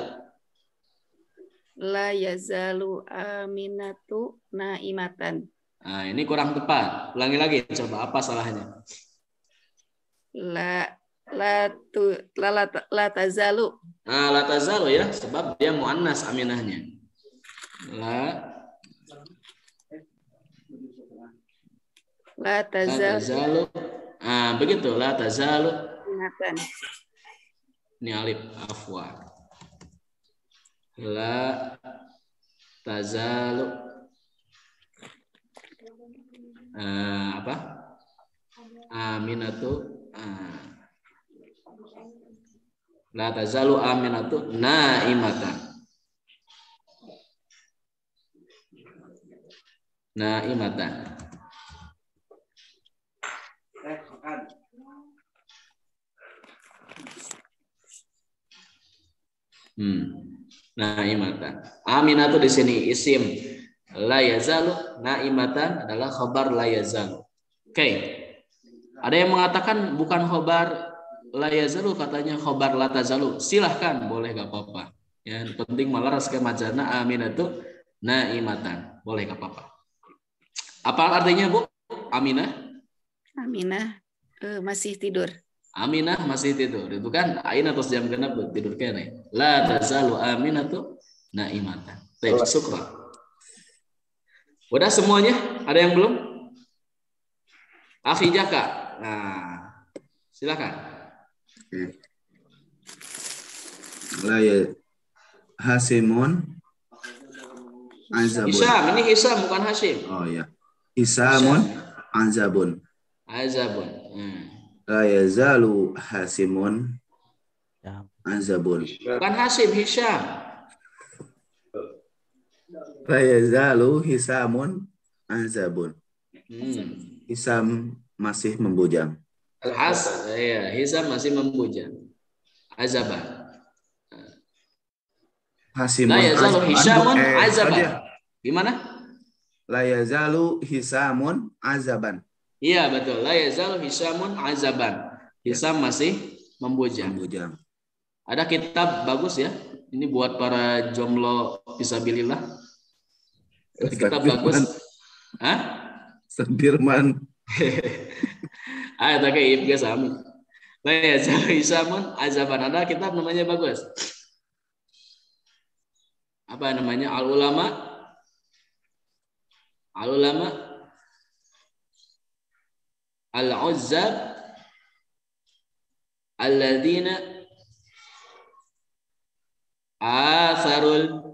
La yazalu aminatu naimatan. Nah, ini kurang tepat. Ulangi lagi, coba apa salahnya? La tazalu. Nah, la tazalu ya, sebab dia muannas aminahnya. La tazalu. Begitu, la tazalu. Ingatan. Ini alif afwan. La tazalu. Aminatu. La tazalu aminatu naimatan. Naimatan. Naimatan. Aminatu di sini isim la yazalu, naimatan adalah khabar la yazalu. Oke. Ada yang mengatakan bukan khabar la yazalu, katanya khabar la tazalu. Silahkan, boleh gak apa-apa. Ya, penting malah raske majana aminatu naimatan. Boleh gak apa-apa. Apa artinya, Bu? Aminah? Aminah masih tidur. Aminah masih tidur. Itu kan aina terus jam genap tidur kene. La tazalu aminatu naimatan. Baik, syukran. Udah semuanya? Ada yang belum? Akhi Jaka. Nah, silakan. La ya Hasimun Azabun. Hisam, ini Hisam bukan Hasim. Oh ya. Hisamun Azabun. Azabun. La yazalu Hasimun Azabun. Bukan Hasim, Hisam. La yazalu Hisamun Azabun. Hisam masih membujang. Ya, Hisam masih membujang. Azaban. Hasimun La yazalu Hisamun azaban. aja. Gimana? La yazalu Hisamun Azaban. Iya betul. La yazalu Hisamun azaban. Hisam masih membujang. Ada kitab bagus ya. Ini buat para jomblo fisabilillah. Kitab bagus. Hah? Firman. Ada kayak ibga sami. La yazalu Hisamun azaban. Ada kitab namanya bagus. Apa namanya? Al-Ulama Al-Uzzab Alladzina Atharul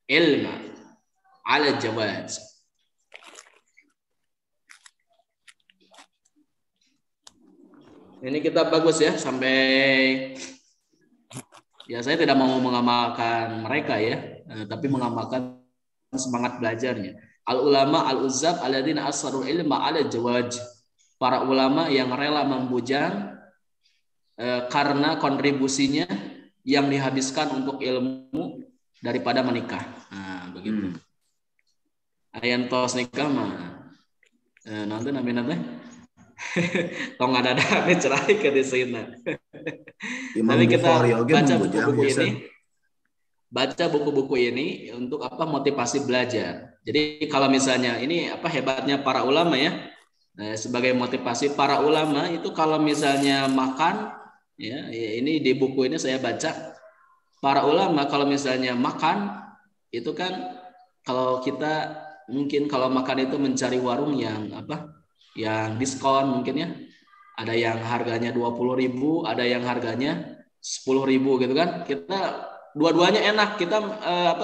Ilma Ala Jawaz. Ini kitab bagus ya, sampai ya saya tidak mau mengamalkan mereka ya, tapi mengamalkan semangat belajarnya. Al-ulama al-uzzab alladzina asarul ilma ala jawaj. Para ulama yang rela membujang karena kontribusinya yang dihabiskan untuk ilmu daripada menikah. Nah, begitu. Ayan tos nikah mah nonton nanti tong ada cerai ke di sini. Tapi kita baca buku-buku ini untuk apa? Motivasi belajar. Jadi kalau misalnya ini apa hebatnya para ulama ya, sebagai motivasi para ulama itu kalau misalnya makan ya, ini di buku ini saya baca para ulama kalau misalnya makan itu kan kalau kita mungkin kalau makan itu mencari warung yang apa? Yang diskon mungkin ya, ada yang harganya 20.000, ada yang harganya 10.000 gitu kan. Kita dua-duanya enak, kita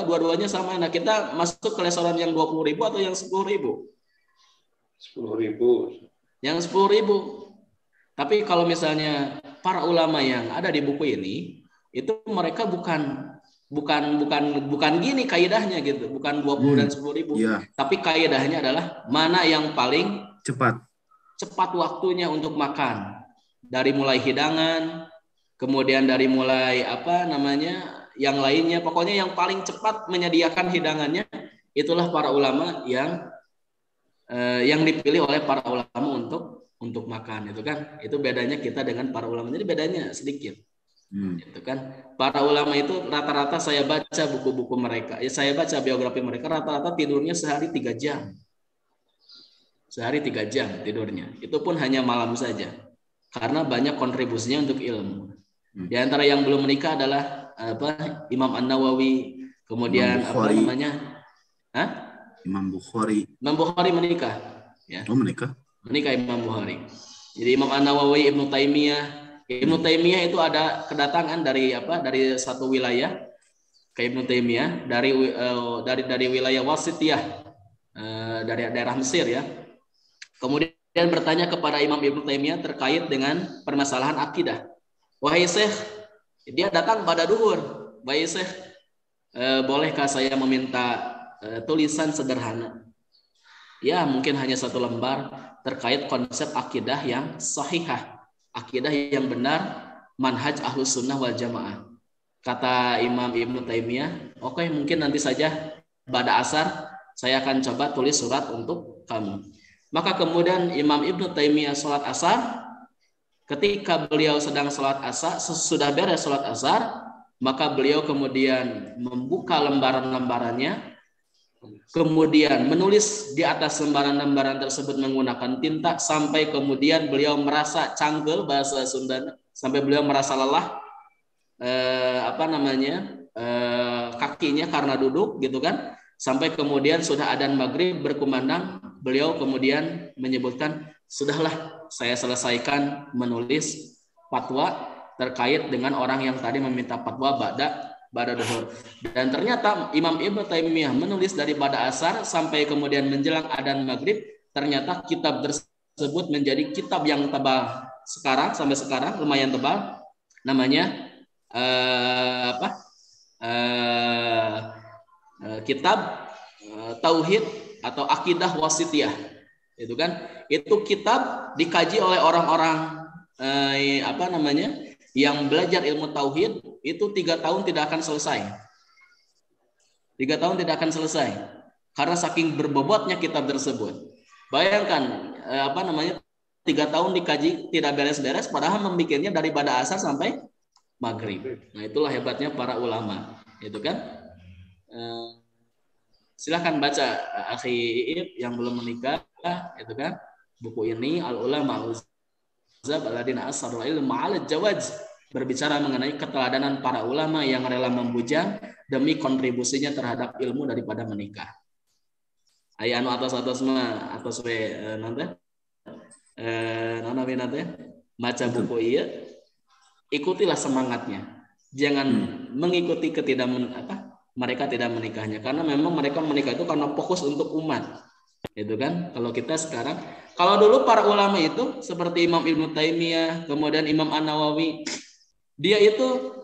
dua-duanya sama enak. Kita masuk ke restoran yang 20.000 atau yang 10.000? 10.000. Yang 10.000. Tapi kalau misalnya para ulama yang ada di buku ini, itu mereka bukan gini kaidahnya gitu, bukan 20 dan 10.000. Yeah. Tapi kaidahnya adalah mana yang paling cepat waktunya untuk makan, dari mulai hidangan, kemudian dari mulai apa namanya yang lainnya, pokoknya yang paling cepat menyediakan hidangannya itulah para ulama yang dipilih oleh para ulama untuk makan, itu kan. Itu bedanya kita dengan para ulama, jadi bedanya sedikit. Itu kan para ulama itu rata-rata saya baca buku-buku mereka, ya saya baca biografi mereka, rata-rata tidurnya sehari 3 jam. Sehari 3 jam tidurnya. Itu pun hanya malam saja. Karena banyak kontribusinya untuk ilmu. Di antara yang belum menikah adalah Imam An-Nawawi, kemudian apa namanya? Imam Bukhari. Imam Bukhari menikah, ya. Oh, menikah. Menikah Imam Bukhari. Jadi Imam An-Nawawi, Ibnu Taimiyah. Ibnu Taimiyah itu ada kedatangan dari satu wilayah ke Ibnu Taimiyah dari wilayah Wasitiyah, dari daerah Mesir ya. Kemudian bertanya kepada Imam Ibnu Taimiyah terkait dengan permasalahan akidah. Wahai Syekh, dia datang pada duhur. Wahai Syekh, bolehkah saya meminta tulisan sederhana? Ya, mungkin hanya 1 lembar terkait konsep akidah yang sahihah, akidah yang benar, manhaj ahlus sunnah wal jamaah. Kata Imam Ibnu Taimiyah, oke, mungkin nanti saja pada asar saya akan coba tulis surat untuk kamu. Maka kemudian Imam Ibnu Taimiyah sholat asar. Ketika beliau sedang sholat asar, sesudah beres sholat asar, maka beliau kemudian membuka lembaran-lembarannya, kemudian menulis di atas lembaran-lembaran tersebut menggunakan tinta, sampai kemudian beliau merasa canggel, bahasa Sunda, sampai beliau merasa lelah kakinya karena duduk gitu kan. Sampai kemudian sudah adzan maghrib berkumandang, beliau kemudian menyebutkan, sudahlah saya selesaikan menulis fatwa terkait dengan orang yang tadi meminta fatwa ba'da duhur. Dan ternyata Imam Ibnu Taimiyah menulis dari ba'da asar sampai kemudian menjelang adzan maghrib, ternyata kitab tersebut menjadi kitab yang tebal sampai sekarang lumayan tebal, namanya kitab Tauhid atau Akidah Wasitiyah. Itu kan, itu kitab dikaji oleh orang-orang yang belajar ilmu tauhid itu 3 tahun tidak akan selesai. 3 tahun tidak akan selesai karena saking berbobotnya kitab tersebut. Bayangkan 3 tahun dikaji tidak beres-beres, padahal membikinnya dari pada asar sampai maghrib. Nah, itulah hebatnya para ulama, itu kan. Silahkan baca akhi Iib yang belum menikah, itu kan, buku ini Al Ulama Al-Zab Al-Ladina Asarul Ilm Ma'al Jawaz, berbicara mengenai keteladanan para ulama yang rela membujang demi kontribusinya terhadap ilmu daripada menikah. Aya anu atas mah atas we nanti baca buku ieu, ikutilah semangatnya. Jangan mengikuti mereka tidak menikahnya, karena memang mereka menikah itu karena fokus untuk umat. Itu kan, kalau kita sekarang, kalau dulu para ulama itu seperti Imam Ibnu Taimiyah, kemudian Imam An-Nawawi, dia itu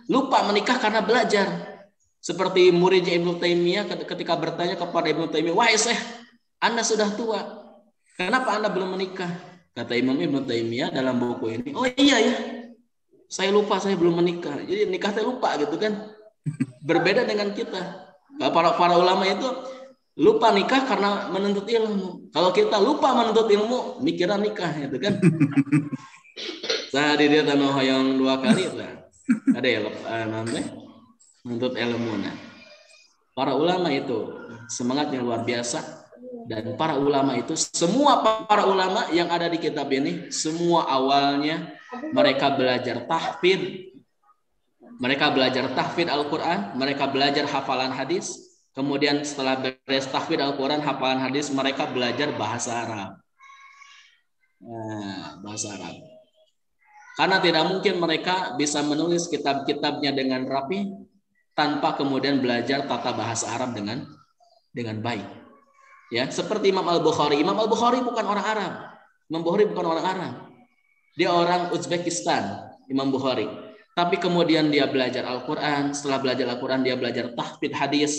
lupa menikah karena belajar. Seperti muridnya Ibnu Taimiyah ketika bertanya kepada Ibnu Taimiyah, "Wahai Syekh, Anda sudah tua, kenapa Anda belum menikah?" Kata Imam Ibnu Taimiyah dalam buku ini, "Oh iya ya, saya lupa, saya belum menikah." Jadi nikah saya lupa, gitu kan. Berbeda dengan kita. Para ulama itu lupa nikah karena menuntut ilmu. Kalau kita lupa menuntut ilmu, mikiran nikah, gitu kan. Nah, dia tanah hoyong 2 kali lah. Ada ya namanya menuntut ilmu. Nah, para ulama itu semangatnya luar biasa, dan para ulama itu semua para ulama yang ada di kitab ini semua awalnya mereka belajar tahfidz. Mereka belajar tahfidz Al-Qur'an, mereka belajar hafalan hadis, kemudian setelah beres tahfidz Al-Qur'an, hafalan hadis, mereka belajar bahasa Arab. Nah, bahasa Arab. Karena tidak mungkin mereka bisa menulis kitab-kitabnya dengan rapi tanpa kemudian belajar tata bahasa Arab dengan baik. Ya, seperti Imam Al-Bukhari. Imam Al-Bukhari bukan orang Arab. Imam Bukhari bukan orang Arab. Dia orang Uzbekistan, Imam Bukhari. Tapi kemudian dia belajar Al-Quran. Setelah belajar Al-Quran, dia belajar tahfidz hadis.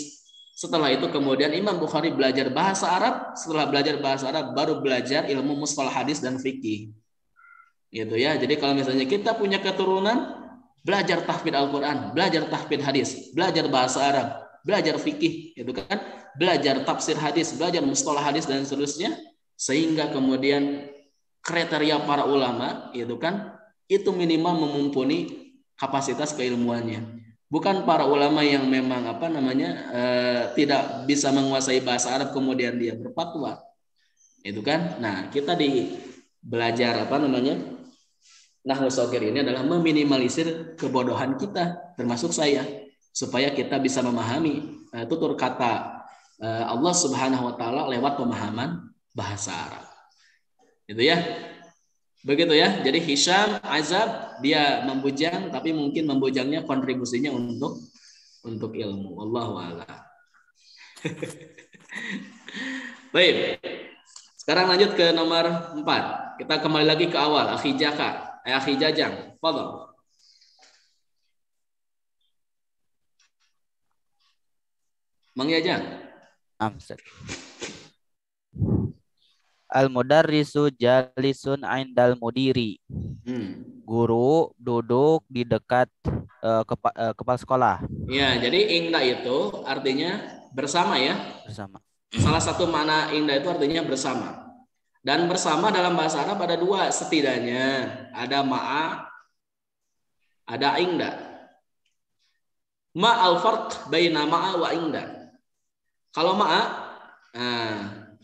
Setelah itu kemudian Imam Bukhari belajar bahasa Arab. Setelah belajar bahasa Arab, baru belajar ilmu mustalah hadis dan fikih. Gitu ya. Jadi kalau misalnya kita punya keturunan, belajar tahfidz Al-Quran, belajar tahfidz hadis, belajar bahasa Arab, belajar fikih, gitu kan, belajar tafsir hadis, belajar mustalah hadis dan seterusnya, sehingga kemudian kriteria para ulama, gitu kan, itu minimal memumpuni kapasitas keilmuannya. Bukan para ulama yang memang tidak bisa menguasai bahasa Arab kemudian dia berfatwa, itu kan. Nah, kita belajar Nahwu Shogir ini adalah meminimalisir kebodohan kita, termasuk saya, supaya kita bisa memahami tutur kata Allah Subhanahu wa taala lewat pemahaman bahasa Arab. Itu ya. Begitu ya. Jadi Hisham Azab dia membujang, tapi mungkin membujangnya kontribusinya untuk ilmu. Wallahu a'lam. Baik. Sekarang lanjut ke nomor 4. Kita kembali lagi ke awal, Akhi Jajang. Fadhal. Mang Jajang. Amsat. Al-mudarrisu jalisun indal mudiri. Guru duduk di dekat kepala sekolah. Ya, jadi ingda itu artinya bersama ya. Bersama. Salah satu makna ingda itu artinya bersama. Dan bersama dalam bahasa Arab ada 2 setidaknya. Ada ma'a, ada ingda. Ma al-farq baina ma'a wa ingda. Kalau ma'a,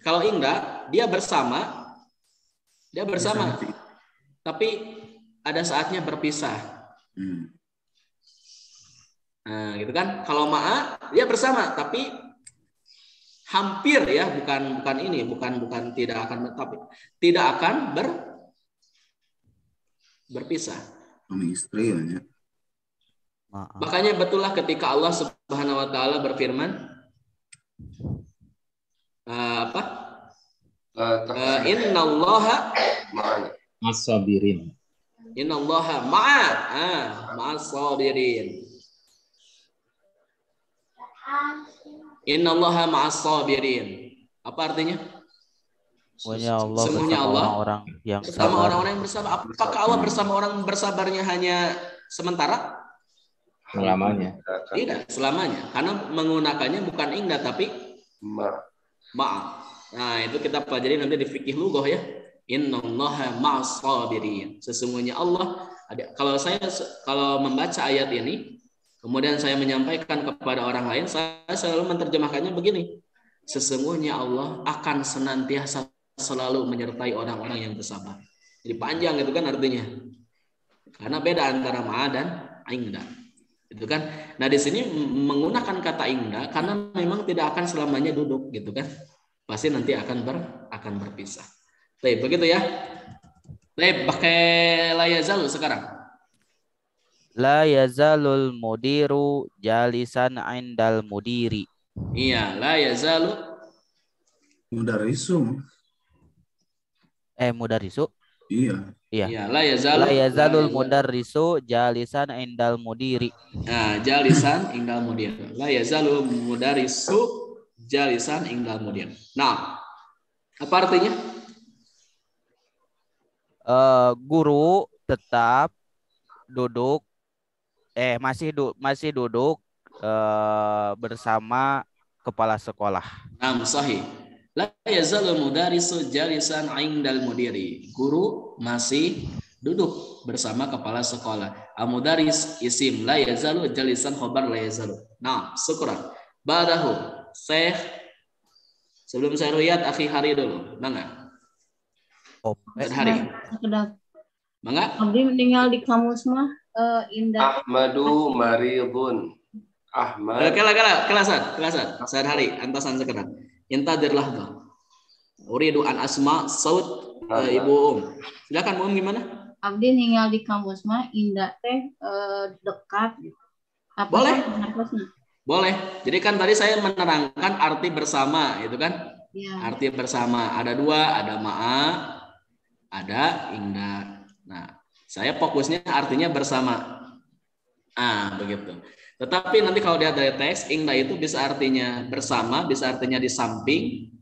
kalau ingda dia bersama, tapi ada saatnya berpisah. Nah, gitu kan. Kalau ma'a dia bersama tapi hampir ya, bukan tidak akan, tapi tidak akan berpisah. Suami istri ya. Makanya betullah ketika Allah Subhanahu wa taala berfirman innallaha as-sabirin. Innallaha ma'as sabirin. Innallaha ma'as sabirin. Apa artinya? Semuanya Allah Semuanya bersama Allah orang-orang yang bersama sabar. orang-orang yang bersabar. Apakah Allah bersama orang bersabarnya hanya sementara? Selamanya. Tidak, selamanya. Karena menggunakannya bukan indah tapi ma'a. Nah, itu kita pelajari nanti di fikih lughah ya. Innallaha ma'as sabirin. Sesungguhnya Allah kalau membaca ayat ini kemudian saya menyampaikan kepada orang lain, saya selalu menerjemahkannya begini. Sesungguhnya Allah akan senantiasa selalu menyertai orang-orang yang bersabar. Jadi panjang itu kan artinya. Karena beda antara ma'a dan inda. Itu kan. Nah, di sini menggunakan kata inda karena memang tidak akan selamanya duduk gitu kan. Pasti nanti akan berpisah. Baik, begitu ya. Baik, pakai la yazalu sekarang. La yazalul mudiru jalisan indal mudiri. Iya, la yazalu Mudarisu. Mudarisu. Iya. Iya. La yazalul mudarrisu jalisan indal mudiri. Nah, jalisan indal mudir. La yazalul mudarisu jalisan indal mudir. Nah, apa artinya? Guru tetap duduk masih duduk bersama kepala sekolah. Nah, sahih. La yazalul mudarisu jalisan indal mudiri. Guru masih duduk bersama kepala sekolah. Al-mudaris isim la yazalu jalisan khobar la yazalu. Nah, syukran. Ba'dahu Syekh, sebelum saya lihat akhi Hari dulu. Mangga. Hari. Mangga. Abdi meninggal di kamus mah indah. Ahmadu maridun. Ahmad. Kelasan. Saya Hari antasan sekarang. Intadirlah tuh. Uridu an asma saut Ibu Silakan Bu gimana? Abdi ninggal di kamus mah indah teh dekat. Apa boleh? Sih, boleh. Jadi kan tadi saya menerangkan arti bersama, itu kan? Ya. Arti bersama ada dua, ada ma'a, ada indah. Nah, saya fokusnya artinya bersama. Begitu. Tetapi nanti kalau dia dari teks, indah itu bisa artinya bersama, bisa artinya di samping,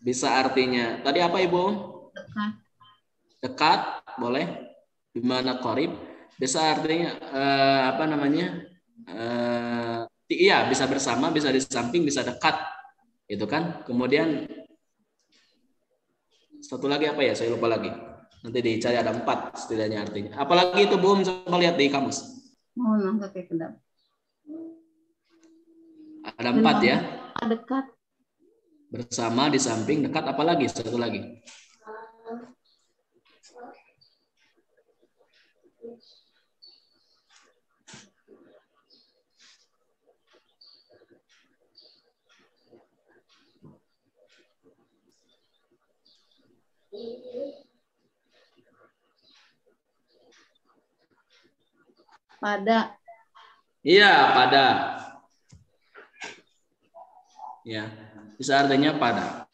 bisa artinya tadi apa Ibu? Dekat, boleh. Di mana qarib, bisa artinya iya bisa bersama, bisa di samping, bisa dekat, itu kan. Kemudian satu lagi apa ya? Saya lupa lagi. Nanti dicari, ada 4 setidaknya artinya. Apalagi itu Bu, coba lihat di kamus. Oh, nggak kayak kedap. Ada 4 ya. Dekat. Bersama, di samping, dekat, apalagi satu lagi. Pada. Iya, pada. Ya, bisa artinya pada.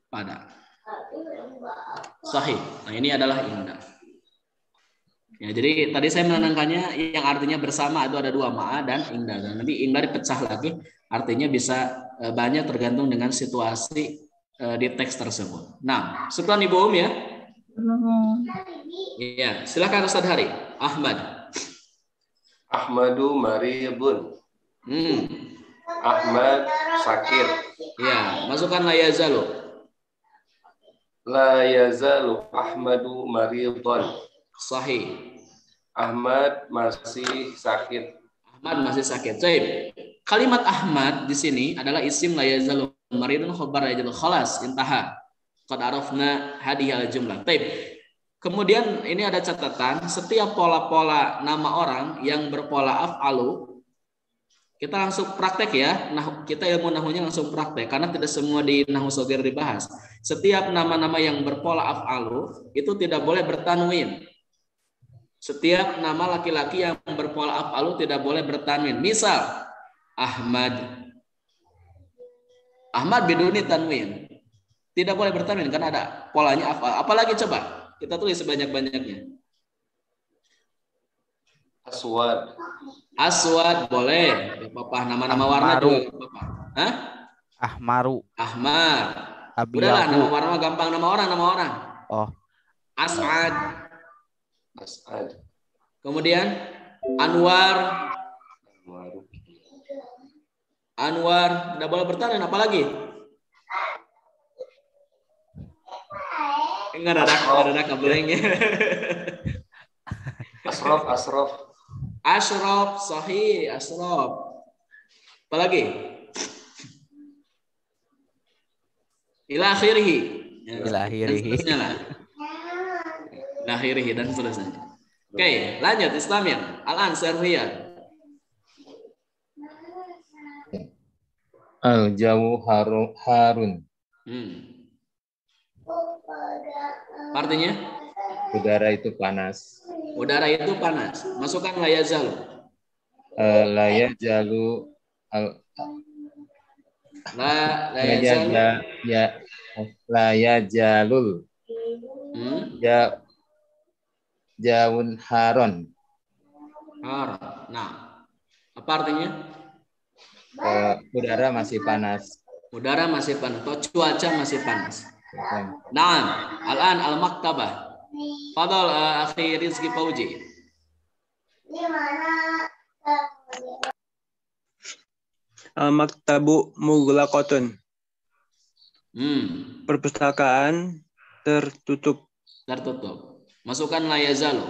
Pada. Sahih. Nah, ini adalah indah. Ya, jadi tadi saya menerangkannya yang artinya bersama itu ada 2, ma'a dan indah. Dan nanti indah dipecah lagi, artinya bisa banyak tergantung dengan situasi di teks tersebut. Nah, syukran Ibu ya. Iya, silakan Ustaz Hari. Ahmad. Ahmadu maridun. Ahmad sakit. Ya, masukkan la yazalu. La yazalu Ahmadu maridun. Sahih. Ahmad masih sakit. Ahmad masih sakit. Baik. Kalimat Ahmad di sini adalah isim la yazalu maridun khabar la yazalu khalas intaha. Qad arafna hadhihi al-jumlah. Baik. Kemudian ini ada catatan, setiap pola-pola nama orang yang berpola af'alu, kita langsung praktek ya. Nah, kita ilmu nahunya langsung praktek karena tidak semua di nahu shagir dibahas. Setiap nama-nama yang berpola af'alu itu tidak boleh bertanwin. Setiap nama laki-laki yang berpola af'alu tidak boleh bertanwin. Misal Ahmad. Ahmad biduni tanwin. Tidak boleh bertanwin karena ada polanya af'al. Apalagi coba? Kita tulis sebanyak-banyaknya. Aswad. Aswad boleh. Papa nama-nama warna juga Papa. Hah? Ahmaru. Ahmar. Abiyahu. Udahlah nama warna gampang, nama orang. Oh. As'ad. As'ad. Kemudian Anwar. Anwar. Tidak boleh bertanwin apalagi? Enggak ada kabelnya. Asraf. Ashraf, sahih, Ashraf. Apalagi? Ila akhirih. Ila akhirih. Ila akhirih dan seterusnya. Oke, lanjut Islamiyah. Al-an Servian. Al-jawu harun. Artinya? Udara itu panas. Udara itu panas. Masukkan la yazalu. La yazalu la yajalul. Jawun haron. Nah, apa artinya? Udara masih panas. Udara masih panas. Atau cuaca masih panas. Naam, al-an al-maktabah. Fadal akhi Rizki Fauji. Al-maktabu mughlaqatun. Perpustakaan tertutup. Masukkan la yazalu.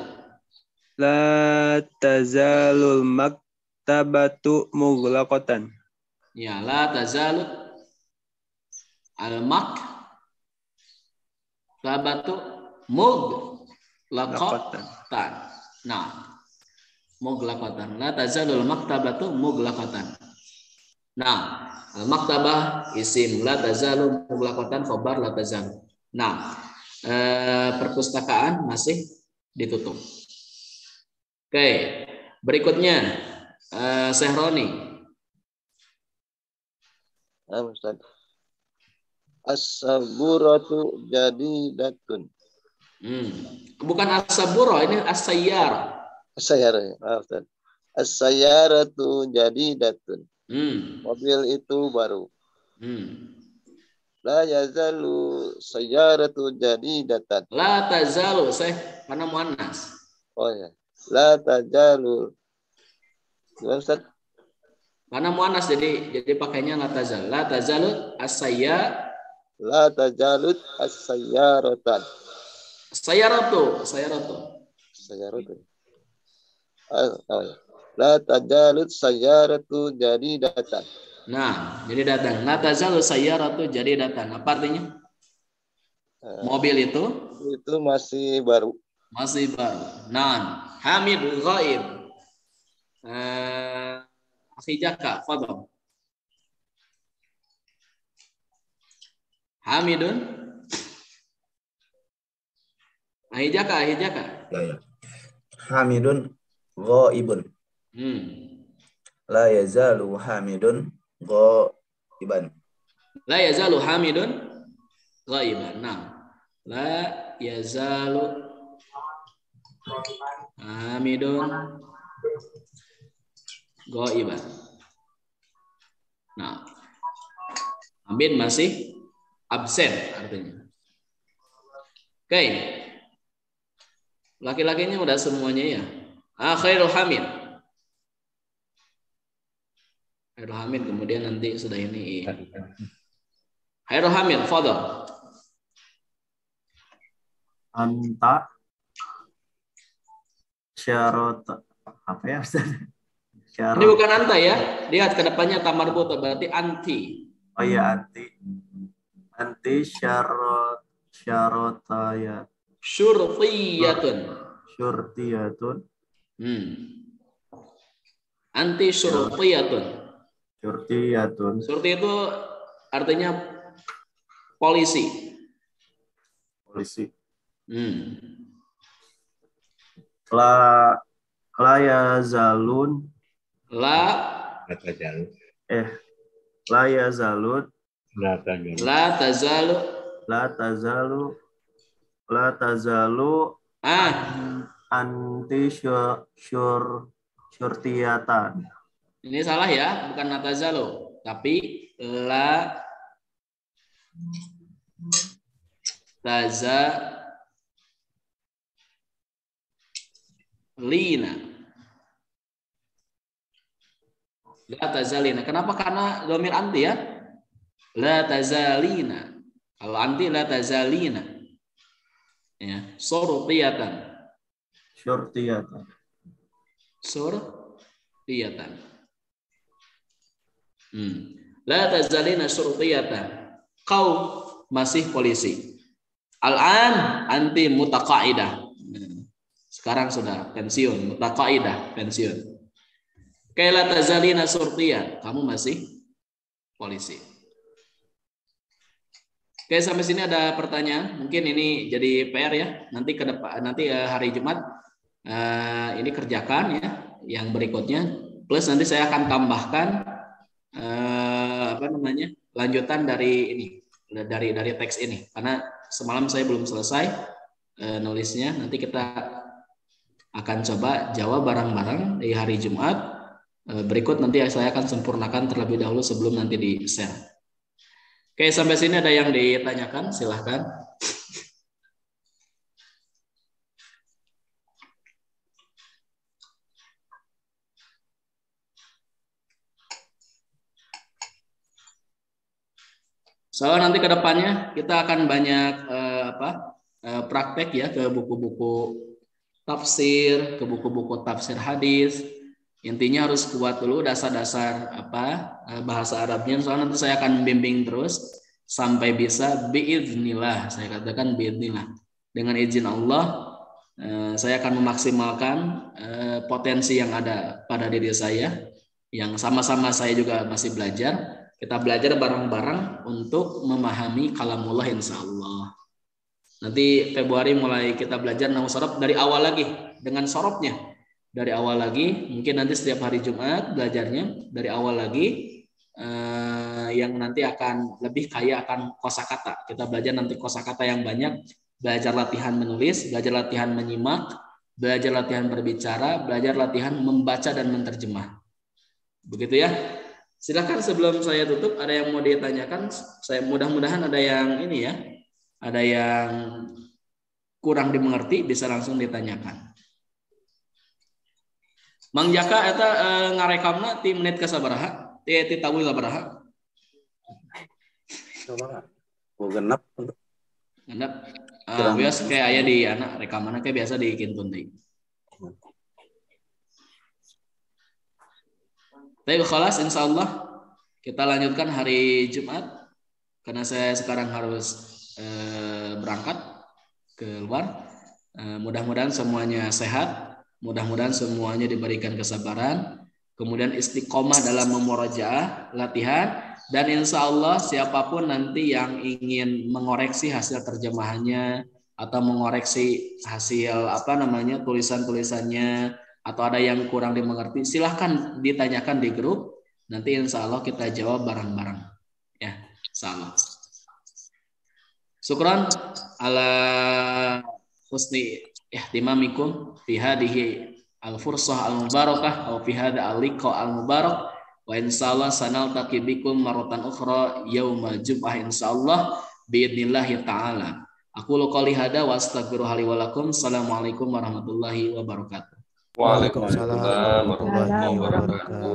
La tazalul maktabatu mughlaqatan. Ya, la tazalu al-maktabatu mughlaqatan. Nah, mughlaqatan. La tazalul maktabatu mughlaqatan. Nah, al-maktabah isim, la tazalu mughlaqatan khabar la tazalu. Nah, perpustakaan masih ditutup. Oke, berikutnya Syekh Roni. Ustaz. As-saburatu jadidatun. Bukan as-sabura, ini as-sayyara. As-sayyara, Ustaz. As-sayyaratu jadidatun. Mobil itu baru. La yazalu sayyaratu jadidatan. La tazalu, karena muannas. Oh ya. La tazalu. Gimana Ustaz? Karena muannas jadi pakainya la tazal. La tazalu as-sayyar. La tazalut as-sayyaratan. Sayyaratu. Oh ya. La tazalut sayyaratu jadidatan. Nah, jadi datang. La tazalu sayyaratu jadidatan. Apa artinya? Mobil itu masih baru. Masih baru. Nah, Hamid ghaib. Akhi Jaka, fadhal. Hamidun. Akhi Jaka. Ya. Hamidun ghaibun. La yazalu Hamidun ghaiban. La yazalu Hamidun ghaiban. Nah, la yazalu Hamidun ghaiban. Nah, Hamid masih absen artinya. Oke. Laki-lakinya udah semuanya ya. Khairul Hamid. Khairul Hamid kemudian nanti sudah ini. Khairul Hamid, fadhal. Anta syarat apa ya Ustaz? Ini bukan anta ya. Lihat ke depannya tamarbut berarti anti. Oh ya anti. Anti syarat ya. Syurtiyatun. Syurtiyatun. Anti syurtiyatun. Syurtiyatun. Syurti itu artinya polisi. Polisi. La yazalun. La yazalun. La tazalu anti syurtiyatan. Ini salah ya, bukan la tazalu, tapi la tazalina. La tazalina. Kenapa? Karena dhamir anti ya. La tazalina. Kalau anti la tazalina. Ya, surtiyatan. Syurtiyatan. Surtiyatan. La tazalina surtiyatan. Kau masih polisi. Al-an anti mutaqaidah. Sekarang sudah pensiun, mutaqaidah, pensiun. Kaila tazalina surtiyan, kamu masih polisi. Oke, sampai sini ada pertanyaan. Mungkin ini jadi PR ya. Nanti ke depan, nanti hari Jumat ini kerjakan ya. Yang berikutnya. Plus nanti saya akan tambahkan lanjutan dari ini, dari teks ini. Karena semalam saya belum selesai nulisnya. Nanti kita akan coba jawab bareng-bareng di hari Jumat. Berikut nanti saya akan sempurnakan terlebih dahulu sebelum nanti di-share. Oke, sampai sini ada yang ditanyakan? Silahkan. Soalnya nanti ke depannya kita akan banyak praktek ya ke buku-buku tafsir, ke buku-buku tafsir hadis. Intinya harus kuat dulu dasar-dasar bahasa Arabnya. Soalnya nanti saya akan bimbing terus sampai bisa biiznillah. Saya katakan biiznillah. Dengan izin Allah, saya akan memaksimalkan potensi yang ada pada diri saya, yang sama-sama saya juga masih belajar. Kita belajar bareng-bareng untuk memahami kalamullah insya Allah. Nanti Februari mulai kita belajar nahwu sorof dari awal lagi dengan sorofnya. Dari awal lagi, mungkin nanti setiap hari Jumat belajarnya dari awal lagi, yang nanti akan lebih kaya akan kosakata. Kita belajar nanti kosakata yang banyak, belajar latihan menulis, belajar latihan menyimak, belajar latihan berbicara, belajar latihan membaca dan menerjemah. Begitu ya. Silakan sebelum saya tutup, ada yang mau ditanyakan? Saya mudah-mudahan ada yang ini ya, ada yang kurang dimengerti bisa langsung ditanyakan. Mang Jaka eta ngarekamna ti menit ka sabaraha? Ti tawil sabaraha? Coba mau genep. Genep. Biasa kayak aya di anak rekamanna kayak biasa di kintun deui. Baik, khalas insyaallah kita lanjutkan hari Jumat karena saya sekarang harus berangkat keluar. Mudah-mudahan semuanya sehat. Mudah-mudahan semuanya diberikan kesabaran, kemudian istiqomah dalam memurajaah, latihan, dan insya Allah siapapun nanti yang ingin mengoreksi hasil terjemahannya atau mengoreksi hasil tulisan-tulisannya atau ada yang kurang dimengerti, silahkan ditanyakan di grup. Nanti insya Allah kita jawab bareng-bareng. Ya, insya Allah. Syukran ala husni ihtimamikum fi hadhihi al-fursah al-mubarakah atau fi hadha al-liqa al-mubarak wa insyaallah sanaltaqi bikum maratan ukhra yauma jum'ah insyaallah biidznillah taala. Aqulu qouli hada wa astaghfirullaha li wa lakum. Assalamualaikum warahmatullahi wabarakatuh. Waalaikumsalam warahmatullahi wabarakatuh.